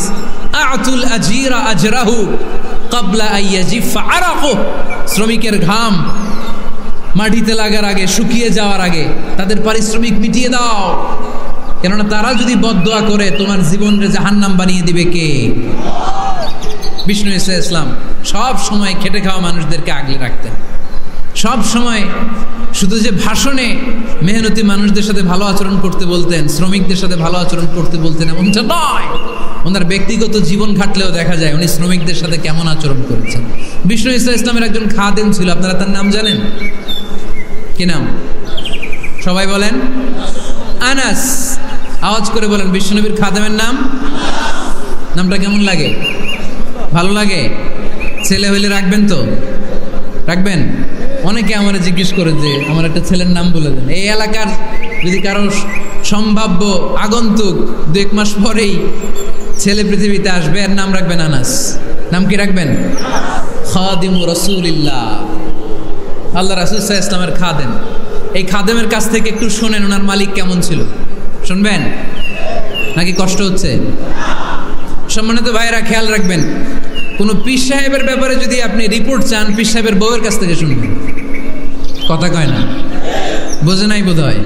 আতুল আজিরা আজরাহু ক্বাবলা আন ইয়াজিফা আরাকুহু। শ্রমিকের ঘাম মাটিতে লাগার আগে, শুকিয়ে যাওয়ার আগে তাদের পারিশ্রমিক মিটিয়ে দাও। কেননা তারা যদি বদদোয়া করে তোমার জীবনকে জাহান্নাম বানিয়ে দিবে কে? বিষ্ণু ঈসা ইসলাম সব সময় খেটে খাওয়া মানুষদেরকে আগলে রাখতেন। সব সময় শুধু যে ভাষণে মেহনতি মানুষদের সাথে ভালো আচরণ করতে বলতেন, শ্রমিকদের সাথে ভালো আচরণ করতে বলতেন এমনটা নয়, ওনার ব্যক্তিগত জীবন ঘাটলেও দেখা যায় উনি শ্রমিকদের সাথে কেমন আচরণ করেছেন। বিষ্ণু ঈসা ইসলামের একজন খাদেম ছিল, আপনারা তার নাম জানেন? কি নাম? সবাই বলেন। আনাস। আওয়াজ করে বলেন, বিশ্বনবীর খাদেমের নাম নামটা কেমন লাগে? ভালো লাগে? ছেলে হইলে রাখবেন তো? রাখবেন? অনেকে আমার জিজ্ঞেস করে যে আমার একটা ছেলের নাম বলে দেন। এই এলাকার যদি কারো সম্ভাব্য আগন্তুক 2-1 মাস পরেই ছেলে পৃথিবীতে আসবে, এর নাম রাখবেন আনাস। নাম কি রাখবেন? খাদিমু রাসূলিল্লাহ, আল্লাহ রাসূল সাল্লাল্লাহু আলাইহি ওয়াসাল্লামের খাদেম। এই খাদেমের কাছ থেকে একটু শোনেন ওনার মালিক কেমন ছিল, শুনবেন নাকি কষ্ট হচ্ছে? সম্মানিত ভাইয়েরা খেয়াল রাখবেন, কোন পীর সাহেবের ব্যাপারে যদি আপনি রিপোর্ট চান, পীর সাহেবের বউয়ের কাছ থেকে শুনবেন। কথা কয় না, বোঝে নাই বোধ হয়।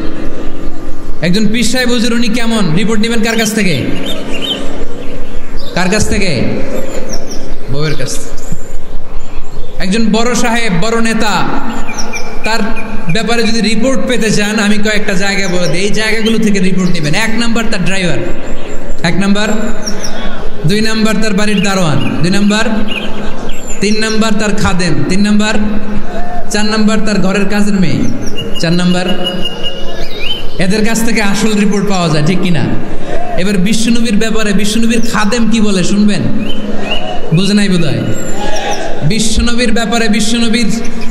একজন পীর সাহেব হুজুর উনি কেমন, রিপোর্ট নেবেন কার কাছ থেকে? কার কাছ থেকে? বউয়ের কাছ থেকে। একজন বড় সাহেব, বড় নেতা, তার ব্যাপারে যদি রিপোর্ট পেতে চান, আমি কয়েকটা জায়গা বলে দিই, এই জায়গাগুলো থেকে রিপোর্ট নেবেন। 1 নাম্বার তার ড্রাইভার, 1 নাম্বার। 2 নাম্বার তার বাড়ির দারোয়ান, 2 নাম্বার। 3 নাম্বার তার খাদেম, 3 নাম্বার। 4 নাম্বার তার ঘরের কাজের মেয়ে, 4 নাম্বার। এদের কাছ থেকে আসল রিপোর্ট পাওয়া যায়, ঠিক কিনা? এবার বিশ্বনবীর ব্যাপারে বিশ্বনবীর খাদেম কি বলে শুনবেন? বুঝে নাই বোধহয়। বিশ্বনবীর ব্যাপারে বিশ্বনবীর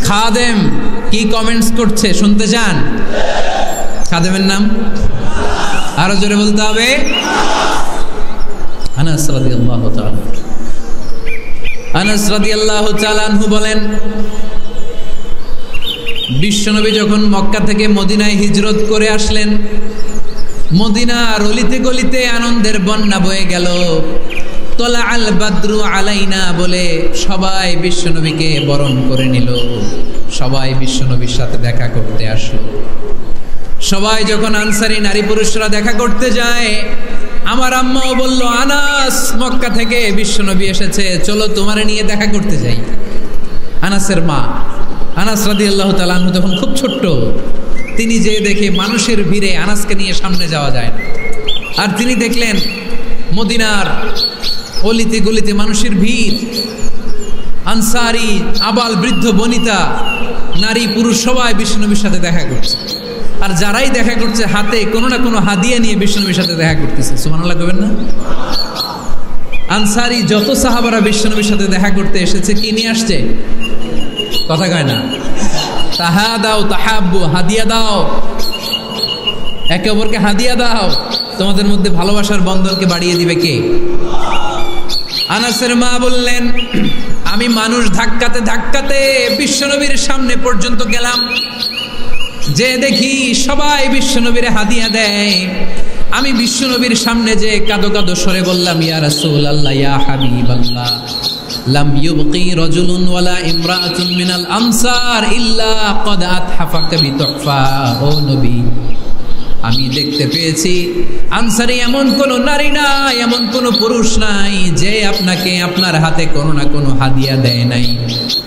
খাদেম কি কমেন্টস করছে শুনতে চান? খাদেমের নাম আরো জোরে বলতে হবে। আনাস রাদিয়াল্লাহু তাআলা, আনাস রাদিয়াল্লাহু তাআলা আনহু বলেন, বিশ্বনবী যখন মক্কা থেকে মদিনায় হিজরত করে আসলেন, মদিনার অলিতে গলিতে আনন্দের বন্যা বয়ে গেল। তলা আল বাদরু আলাইনা বলে সবাই বিশ্বনবীকে বরণ করে নিল, সবাই বিশ্বনবীর সাথে দেখা করতে আসলো। সবাই যখন আনসারী নারী পুরুষরা দেখা করতে যায়, আমার আম্মাও বলল, আনাস মক্কা থেকে বিশ্বনবী এসেছে, চলো তোমারে নিয়ে দেখা করতে যাই। আনাসের মা আনাস রাদিয়াল্লাহু তাআলা আনহু তখন খুব ছোট্ট, তিনি যে দেখে মানুষের ভিড়ে আনাসকে নিয়ে সামনে যাওয়া যায় না। আর তিনি দেখলেন মদিনার অলিতে গলিতে মানুষের ভিড়, আনসারি আবাল বৃদ্ধ বনিতা নারী পুরুষ সবাই বিশ্বনবীর সাথে দেখা করছে। আর যারাই দেখা করছে হাতে কোনো না কোনো হাদিয়া নিয়ে বিশ্বনবীর সাথে দেখা করতেছে। সুবহানাল্লাহ কইবেন না? আনসারি যত সাহাবারা বিশ্বনবীর সাথে দেখা করতে এসেছে, কি নিয়ে আসছে? কথা কয় না। তাহাদাও তাহাব্বু, হাদিয়া দাও, একে অপরকে হাদিয়া দাও, তোমাদের মধ্যে ভালোবাসার বন্ধনকে বাড়িয়ে দিবে কে? আনাসের মা বললেন, আমি মানুষ ধাক্কাতে ধাক্কাতে বিশ্বনবীর সামনে পর্যন্ত গেলাম, যে দেখি সবাই বিশ্বনবীর হাদিয়া দেয়। আমি বিশ্বনবীর সামনে যে কাঁদো কাঁদো সরে বললাম, ইয়া রাসূলুল্লাহ, ইয়া হাবিবাল্লাহ, লাম ইউবকি রাজুলুন ওয়ালা ইমরাআতুন মিনাল আনসার ইল্লা ক্বাদ আতহাফাকা বিতুহফা। ও নবী, আমি দেখতে পেয়েছি আনসারী এমন কোন নারী নাই, এমন কোন পুরুষ নাই যে আপনাকে আপনার হাতে কোনো না কোনো হাদিয়া দেয় নাই।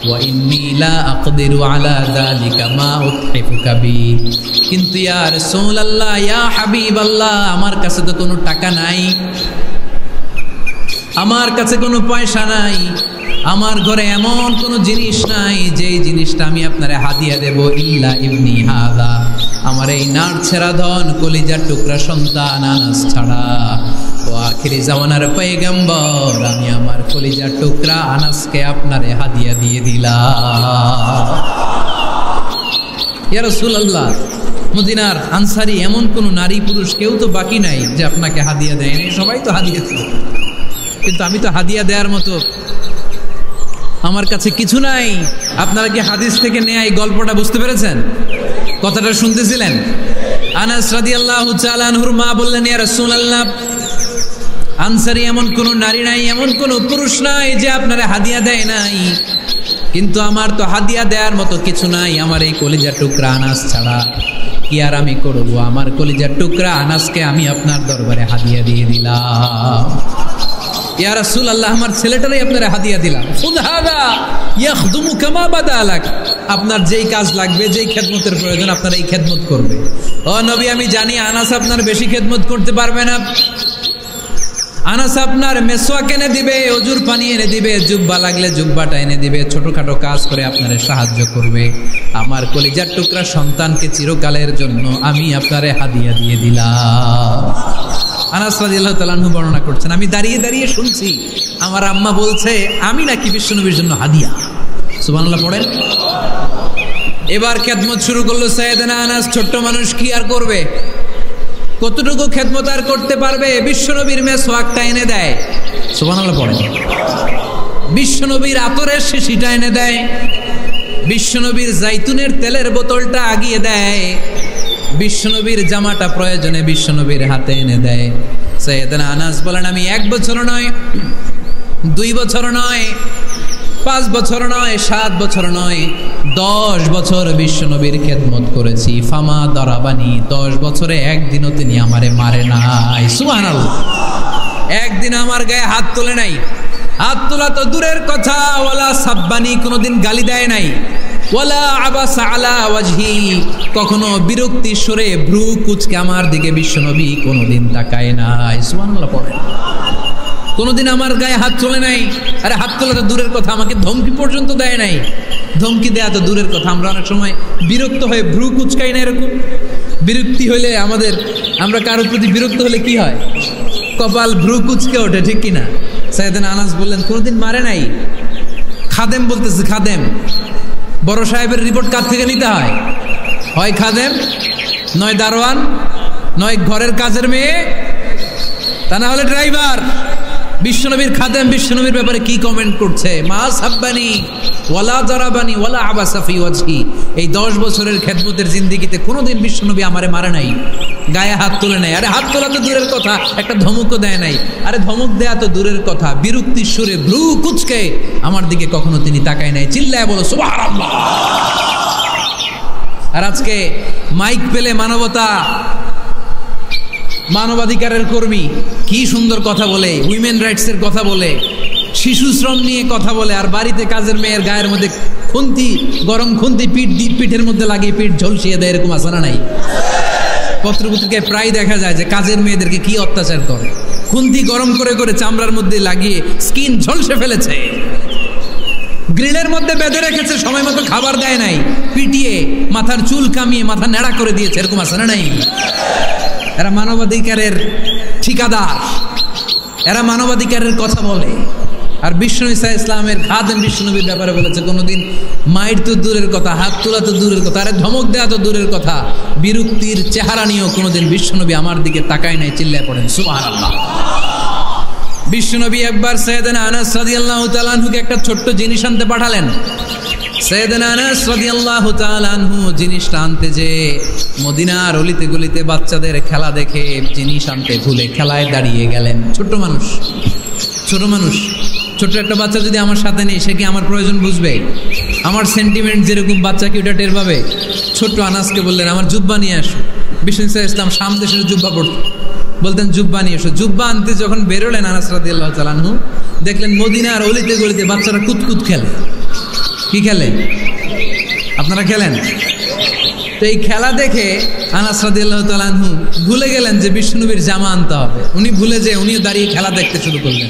ওয়া ইন্নী লা আকদিরু আলা যালিকা মা উতহিফুকা বি। কিন্তু ইয়া রাসূলুল্লাহ, ইয়া হাবিবাল্লাহ, আমার কাছে তো কোনো টাকা নাই, আমার কাছে কোনো পয়সা নাই, আমার ঘরে এমন কোনো জিনিস নাই যেই জিনিসটা আমি আপনারে হাদিয়া দেব। ইল্লা ইবনি হাযা, আমার এই নার ছেঁড়া ধন কলিজার টুকরা সন্তান আনাস ছাড়া। ও আখিরি জামানার পয়গম্বর, আমি আমার কলিজার টুকরা আনাসকে আপনারে হাদিয়া দিয়ে দিলাম। ইয়া রাসূলুল্লাহ, মদিনার আনসারী এমন কোন নারী পুরুষ কেউ তো বাকি নাই যে আপনাকে হাদিয়া দেয়নি, সবাই তো হাদিয়া দিল, কিন্তু আমি তো হাদিয়া দেওয়ার মতো আমার কাছে কিছু নাই। আপনারা কি হাদিস থেকে নেয়া এই গল্পটা বুঝতে পেরেছেন? কথাটা শুনতেছিলেন? আনাস রাদিয়াল্লাহু তাআলা আনহুর মা বললেন, ইয়া রাসূলুল্লাহ, আনসারী এমন কোন নারী নাই, এমন কোন পুরুষ নাই যে আপনারা হাদিয়া দেয় নাই, কিন্তু আমার তো হাদিয়া দেওয়ার মতো কিছু নাই আমার এই কলিজার টুকরা আনাস ছাড়া। কি আর আমি করবো, আমার কলিজার টুকরা আনাসকে আমি আপনার দরবারে হাদিয়া দিয়ে দিলাম। ইয়া রাসূলুল্লাহ, আমার ছেলেটারই আপনারা হাদিয়া দিলাম। খুদহাদা ইয়াখদুমু কামা বাদালাক, আপনার যেই কাজ লাগবে, যেই খেদমতের প্রয়োজন আপনার এই খেদমত করবে। ও নবী, আমি জানি আনাস আপনার বেশি খেদমত করতে পারবে না। আনাস আপনার মেসওয়াক এনে দিবে, অজুর পানি এনে দিবে, জুব্বা লাগলে জুব্বাটা এনে দিবে, ছোটখাটো কাজ করে আপনারে সাহায্য করবে। আমার কলিজার টুকরা সন্তানকে চিরকালের জন্য আমি আপনারে হাদিয়া দিয়ে দিলাম। আনাস রাদিয়াল্লাহু তাআলা আনহু বর্ণনা করছেন, আমি দাঁড়িয়ে দাঁড়িয়ে শুনছি আমার আম্মা বলছে আমি নাকি বিশ্বনবীর জন্য হাদিয়া। সুবহানাল্লাহ পড়েন। এবার খেদমত শুরু করলো সাইয়েদনা আনাস। ছোট্ট মানুষ কি আর করবে, কতটুকু খেদমত আর করতে পারবে? বিশ্বনবীর মেসওয়াকটা এনে দেয়। সুবহানাল্লাহ পড়েন। বিশ্বনবীর আতরের শিশিটা এনে দেয়, বিশ্বনবীর জাইতুনের তেলের বোতলটা আগিয়ে দেয়, বিশ্বনবীর জামাটা প্রয়োজনে বিশ্বনবীর হাতে এনে দেয়। সাইয়েদনা আনাস বলেন, আমি 1 বছর নয়, 2 বছর নয়, 5 বছর নয়, 7 বছর নয়, 10 বছর বিশ্বনবীর খেদমত করেছি। ফামা দরাবানি, 10 বছরে একদিনও তিনি আমারে মারে নাই। সুবহানাল্লাহ। একদিন আমার গায়ে হাত তোলে নাই। হাত তোলা তো দূরের কথা, ওয়ালা সাব্বানি, কোনোদিন গালি দেয় নাই। ওয়ালা আবাসা আলা ওয়াজহি, কখনো বিরক্তি সুরে ভ্রু কুচকে আমার দিকে বিশ্বনবী কোনোদিন তাকায় নাই। সুবহানাল্লাহ পড়ে। কোনোদিন আমার গায়ে হাত তোলে নাই। আরে হাত তোলা তো দূরের কথা, আমাকে ধমকি পর্যন্ত দেয় নাই। ধমকি দেয়া তো দূরের কথা, আমরা অনেক সময় বিরক্ত হয়ে ভ্রু কুচকাই না। এরকম বিরক্তি হলে আমরা কারোর প্রতি বিরক্ত হলে কি হয়? কপাল ভ্রু কুচকে ওঠে, ঠিক কিনা? সাইয়েদনা আনাস বললেন, কোনোদিন মারে নাই। খাদেম বলতেছে, খাদেম। বড় সাহেবের রিপোর্ট কার থেকে নিতে হয়? হয় খাদেম, নয় দারোয়ান, নয় ঘরের কাজের মেয়ে, তা না হলে ড্রাইভার। বিশ্বনবীর খাদেম বিশ্বনবীর ব্যাপারে কি কমেন্ট করছে? মা সাব্বানি ওয়ালা জারাবানি ওয়ালা আবাসা ফি ওয়াজহি। এই 10 বছরের খেদমতের জিন্দেগিতে কোনোদিন বিশ্বনবী আমারে মারে নাই, গায়ে হাত তুলে নাই। আরে হাত তোলা তো দূরের কথা, একটা ধমকও দেয় নাই। আরে ধমক দেয়া তো দূরের কথা, বিরক্তির সুরে ভ্রু কুচকে আমার দিকে কখনো তিনি তাকায় নাই। চিল্লায় বলো সুবহানাল্লাহ। আর আজকে মাইক পেলে মানবাধিকারের কর্মী কি সুন্দর কথা বলে, উইমেন রাইটসের কথা বলে, শিশু শ্রম নিয়ে কথা বলে, আর বাড়িতে কাজের মেয়ের গায়ের মধ্যে গরম খুন্তি পিঠের মধ্যে লাগিয়ে পিঠ ঝলসিয়ে দেয়। এরকম আছে না নাই? পত্রপত্রিকায় প্রায় দেখা যায় যে কাজের মেয়েদেরকে কি অত্যাচার করে। খুন্তি গরম করে করে চামড়ার মধ্যে লাগিয়ে স্কিন ঝলসে ফেলেছে, গ্রিলের মধ্যে বেঁধে রেখেছে, সময় মতো খাবার দেয় নাই, পিটিয়ে মাথার চুল কামিয়ে মাথা নেড়া করে দিয়েছে। এরকম আছে না নাই? এরা মানবাধিকারের ঠিকাদার, এরা মানবাধিকারের কথা বলে। আর বিশ্বনবী ইসলামের খাদেম বিশ্বনবীর ব্যাপারে বলেছে, কোনোদিন মায়ের তো দূরের কথা, হাত তোলা তো দূরের কথা, আরে ধমক দেওয়া তো দূরের কথা, বিরক্তির চেহারা নিয়েও কোনোদিন বিশ্বনবী আমার দিকে তাকায় নাই। চিল্লায় পড়েন সুবহানাল্লাহ। বিশ্বনবী একবার সাইয়েদনা আনাস রাদিয়াল্লাহু তাআলা আনহুকে একটা ছোট্ট জিনিস আনতে পাঠালেন। সাইয়েদনা আনাস রাদিয়াল্লাহু তাআলা আনহু জিনিসটা আনতে যে মদিনার অলিতে গলিতে বাচ্চাদের খেলা দেখে জিনিস আনতে ভুলে খেলায় দাঁড়িয়ে গেলেন। ছোট মানুষ, ছোট্ট একটা বাচ্চা যদি আমার সাথে নেই, সে কি আমার প্রয়োজন বুঝবে? আমার সেন্টিমেন্ট যেরকম, বাচ্চা কি ওটা টের পাবে? ছোট্ট আনাসকে বললেন, আমার জুব্বা নিয়ে আসো। বিশ্বনবী ইসলাম শাম দেশের জুব্বা পড়ত, বলতেন জুব্বা নিয়ে এসো। জুব্বা আনতে যখন বেরোলেন আনাস রাদিয়াল্লাহু তাআলা আনহু, দেখলেন মদিনার অলিতে গলিতে বাচ্চারা কুতকুত খেলে। কি খেলে? আপনারা খেলেন? তো এই খেলা দেখে আনাস রাদিয়াল্লাহু তাআলা আনহু ভুলে গেলেন যে বিশ্বনবীর জামা আনতে হবে। উনি ভুলে যে উনিও দাঁড়িয়ে খেলা দেখতে শুরু করলেন।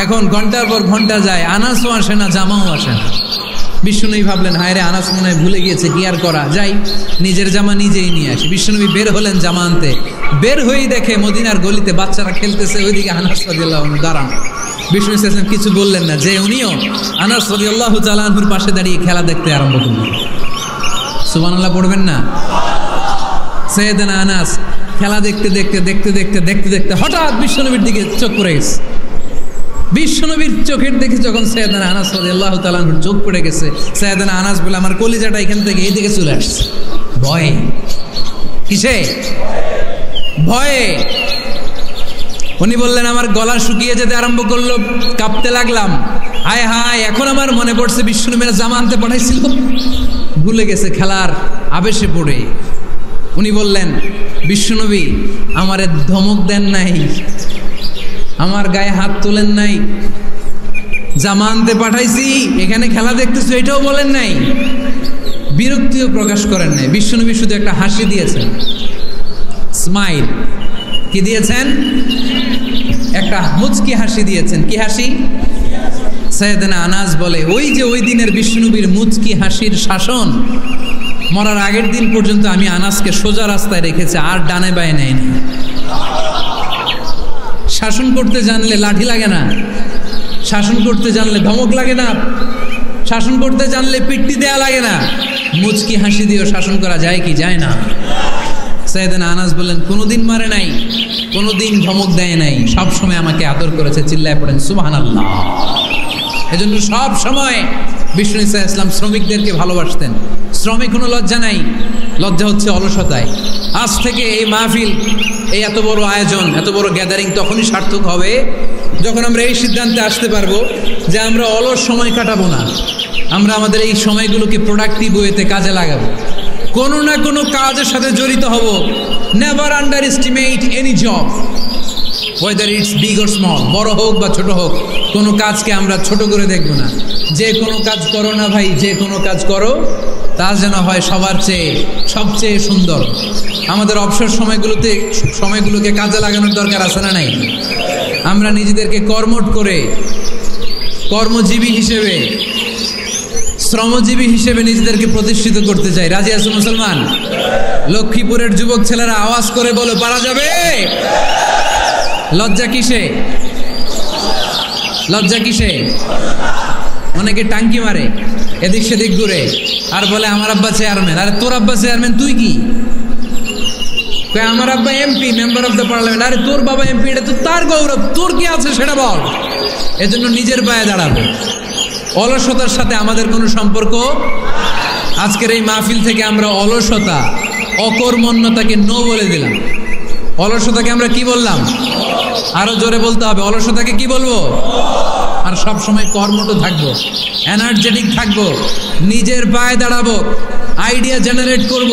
এখন ঘন্টার পর ঘন্টা যায়, আনাসও আসে না, জামাও আসে না। বিশ্বনবী ভাবলেন, হায় রে, আনাস মনে হয় ভুলে গিয়েছে, কি আর করা, যাই নিজের জামা নিজেই নিয়ে আসি। বিশ্বনবী বের হলেন জামা আনতে। বের হয়েই দেখে মদিনার গলিতে বাচ্চারা খেলতেছে, ওইদিকে আনাস রাদিয়াল্লাহু আনহু দাঁড়ান। বিশ্বনবী সাল্লাল্লাহু আলাইহি ওয়াসাল্লাম কিছু বললেন না, যে উনিও আনাস রাদিয়াল্লাহু তাআলা আনহুর পাশে দাঁড়িয়ে খেলা দেখতে আরম্ভ করলেন। সুবহানাল্লাহ পড়বেন না? সাইয়েদনা আনাস খেলা দেখতে হঠাৎ বিশ্বনবীর দিকে চোখ পড়ে গেছে। বিশ্বনবীর চোখের দেখে যখন সাইয়েদনা আনাস রাদিয়াল্লাহু তাআলা আনহুর চোখ পড়ে গেছে, সাইয়েদনা আনাস বলে, আমার কলিজাটা এখান থেকে এইদিকে চলে আসছে ভয়ে। কিসে? ভয়ে। উনি বললেন, আমার গলা শুকিয়ে যেতে আরম্ভ করলো, কাঁপতে লাগলাম। হায় হায়, এখন আমার মনে পড়ছে বিশ্বনবীর জামা আনতে পাঠাইছিল, ভুলে গেছে খেলার আবেশে পড়ে। উনি বললেন, বিশ্বনবী আমারে ধমক দেন নাই, আমার গায়ে হাত তোলেন নাই, জামা আনতে পাঠাইছি, এখানে খেলা দেখতেছো এটাও বলেন নাই, বিরক্তিও প্রকাশ করেন নাই। বিশ্বনবী শুধু একটা হাসি দিয়েছেন, স্মাইল। কি দিয়েছেন? একটা মুচকি হাসি দিয়েছেন। কি হাসি? সাইয়েদনা আনাস বলে, ওই যে ওই দিনের বিশ্বনবীর মুচকি হাসির শাসন মরার আগের দিন পর্যন্ত আমি আনাসকে সোজা রাস্তায় রেখেছি, আর ডানে বায়ে নেয়নি। শাসন করতে জানলে লাঠি লাগে না, শাসন করতে জানলে ধমক লাগে না, শাসন করতে জানলে পিট্টি দেয়া লাগে না, মুচকি হাসি দিয়েও শাসন করা যায় কি যায় না? সাইয়েদনা আনাস বলেন কোনোদিন মারে নাই, কোনোদিন ধমক দেয় নাই, সব সময় আমাকে আদর করেছে। চিল্লায় পড়েন সুবহানাল্লাহ। এজন্য সব সময় বিষ্ণু ঈসা ইসলাম শ্রমিকদেরকে ভালোবাসতেন। শ্রমে কোনো লজ্জা নাই, লজ্জা হচ্ছে অলসতায়। আজ থেকে এই মাহফিল, এই এত বড় আয়োজন, এত বড় গ্যাদারিং তখনই সার্থক হবে যখন আমরা এই সিদ্ধান্তে আসতে পারবো যে আমরা অলস সময় কাটাবো না, আমরা আমাদের এই সময়গুলোকে প্রোডাক্টিভ ওয়েতে কাজে লাগাবো, কোনো না কোনো কাজের সাথে জড়িত হব। Never under estimate any job, whether it's big or small, বড় হোক বা ছোট হোক, কোনো কাজকে আমরা ছোট করে দেখব না। যে কোনো কাজ করো না ভাই, যে কোনো কাজ করো তা যেন হয় সবার চেয়ে সবচেয়ে সুন্দর। আমাদের অবসর সময়গুলোকে কাজে লাগানোর দরকার আছে না নাই? আমরা নিজেদেরকে কর্মঠ করে, কর্মজীবী হিসেবে, শ্রমজীবী হিসেবে নিজেদেরকে প্রতিষ্ঠিত করতে চাই। রাজি আছো মুসলমান? লক্ষ্মীপুরের যুবক ছেলেরা আওয়াজ করে বলো পারা যাবে? লজ্জা কিসে? লজ্জা কিসে? অনেকে টাঙ্কি মারে, এদিক সেদিক ঘুরে আর বলে আমার আব্বা চেয়ারম্যান। আরে তোর আব্বা চেয়ারম্যান, তুই কি? আমার আব্বা MP, member of the parliament. আরে তোর বাবা এমপি, এটা তো তার গৌরব, তোর কি আছে সেটা বল। এজন্য নিজের পায়ে দাঁড়াবো। অলসতার সাথে আমাদের কোনো সম্পর্ক। আজকের এই মাহফিল থেকে আমরা অলসতা, অকর্মণ্যতাকে নো বলে দিলাম। অলসতাকে আমরা কি বললাম? আরো জোরে বলতে হবে, অলসতাকে কি বলবো? আর সব সময় কর্মঠ থাকবো, এনার্জেটিক থাকবো, নিজের পায়ে দাঁড়াবো, আইডিয়া জেনারেট করব,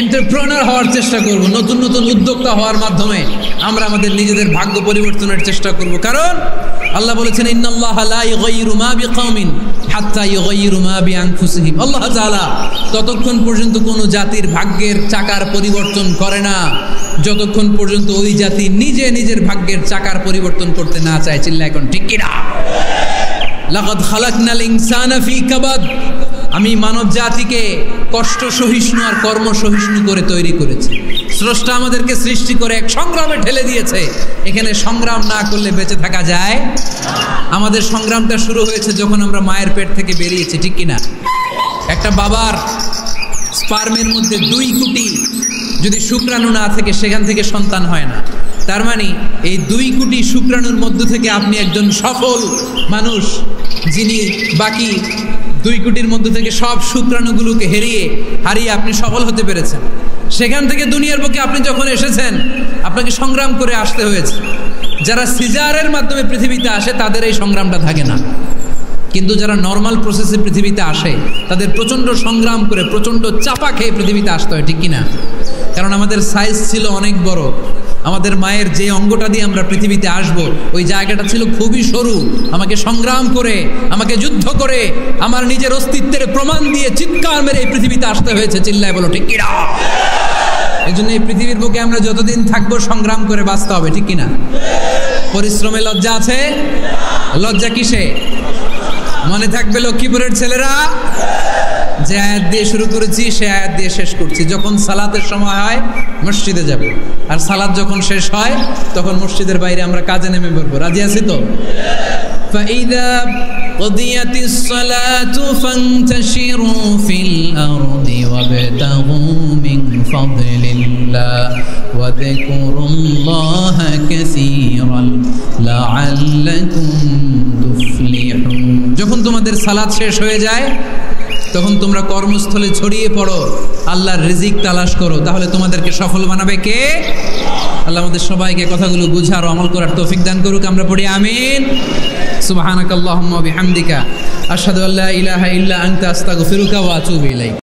এন্টারপ্রেনার হওয়ার চেষ্টা করব, নতুন নতুন উদ্যোক্তা হওয়ার মাধ্যমে আমরা আমাদের নিজেদের ভাগ্য পরিবর্তনের চেষ্টা করব। কারণ আল্লাহ বলেছেন ইন্নাল্লাহা লা ইউগাইয়িরু মা বিকাওমিন হাত্তা ইউগাইয়িরু মা বিআনফুসিহিম। আল্লাহ তাআলা ততক্ষণ পর্যন্ত কোনো জাতির ভাগ্যের চাকার পরিবর্তন করে না যতক্ষণ পর্যন্ত ওই জাতি নিজে নিজের ভাগ্যের চাকার পরিবর্তন করতে না চায়। চিল্লা এখন ঠিক কিনা? লাকাদ খালাকনাল ইনসানা ফি কাবাদ। আমি মানব জাতিকে কষ্ট সহিষ্ণু আর কর্ম সহিষ্ণু করে তৈরি করেছি। স্রষ্টা আমাদেরকে সৃষ্টি করে এক সংগ্রামে ঠেলে দিয়েছে। এখানে সংগ্রাম না করলে বেঁচে থাকা যায়? আমাদের সংগ্রামটা শুরু হয়েছে যখন আমরা মায়ের পেট থেকে বেরিয়েছি, ঠিক কিনা? একটা বাবার স্পার্মের মধ্যে 2 কোটি যদি শুক্রাণু না থাকে সেখান থেকে সন্তান হয় না। তার মানে এই 2 কোটি শুক্রাণুর মধ্য থেকে আপনি একজন সফল মানুষ, যিনি বাকি 2 কোটির মধ্য থেকে সব শুক্রাণুগুলোকে হারিয়ে আপনি সফল হতে পেরেছেন। সেখান থেকে দুনিয়ার বুকে আপনি যখন এসেছেন আপনাকে সংগ্রাম করে আসতে হয়েছে। যারা সিজারের মাধ্যমে পৃথিবীতে আসে তাদের এই সংগ্রামটা থাকে না, কিন্তু যারা নর্মাল প্রসেসে পৃথিবীতে আসে তাদের প্রচণ্ড সংগ্রাম করে, প্রচণ্ড চাপা খেয়ে পৃথিবীতে আসতে হয়, ঠিক কিনা? কারণ আমাদের সাইজ ছিল অনেক বড়। আমাদের মায়ের যে অঙ্গটা দিয়ে আমরা পৃথিবীতে আসব ওই জায়গাটা ছিল খুবই সরু। আমাকে সংগ্রাম করে, আমাকে যুদ্ধ করে, আমার নিজের অস্তিত্বের প্রমাণ দিয়ে চিৎকার মেরে এই পৃথিবীতে আসতে হয়েছে। চিল্লায় বলো ঠিক কিনা? এই জন্য এই পৃথিবীর বুকে আমরা যতদিন থাকবো সংগ্রাম করে বাঁচতে হবে, ঠিক কিনা? পরিশ্রমে লজ্জা আছে? লজ্জা কিসে? মনে থাকবে লক্ষ্মীপুরের ছেলেরা, যে আয়াত দিয়ে শুরু করেছি সে আয়াত দিয়ে শেষ করছি। যখন সালাতের সময় হয় মসজিদে যাব, আর সালাত যখন শেষ হয় তখন মসজিদের বাইরে আমরা কাজে নেমে পড়বো। রাজি আছি তো? فَإِذَا قُضِيَتِ الصَّلَاةُ فَانْتَشِرُوا فِي الْأَرْضِ وَابْتَغُوا مِنْ فَضْلِ اللَّهِ وَاذْكُرُوا اللَّهَ كَثِيرًا لَعَلَّكُمْ تُفْلِحُونَ। যখন তোমাদের সালাত শেষ হয়ে যায় তখন তোমরা কর্মস্থলে ছড়িয়ে পড়ো, আল্লাহর রিজিক তালাশ করো, তাহলে তোমাদেরকে সফল বানাবে কে? আল্লাহ আমাদের সবাইকে কথাগুলো বুঝার ও আমল করার তৌফিক দান করুক। আমরা পড়ি আমিন। সুবহানাকাল্লাহুম্মা ওয়া বিহামদিকা আশহাদু আল্লা ইলাহা ইল্লা আনতা আস্তাগফিরুকা ওয়া আতুবু ইলাইক।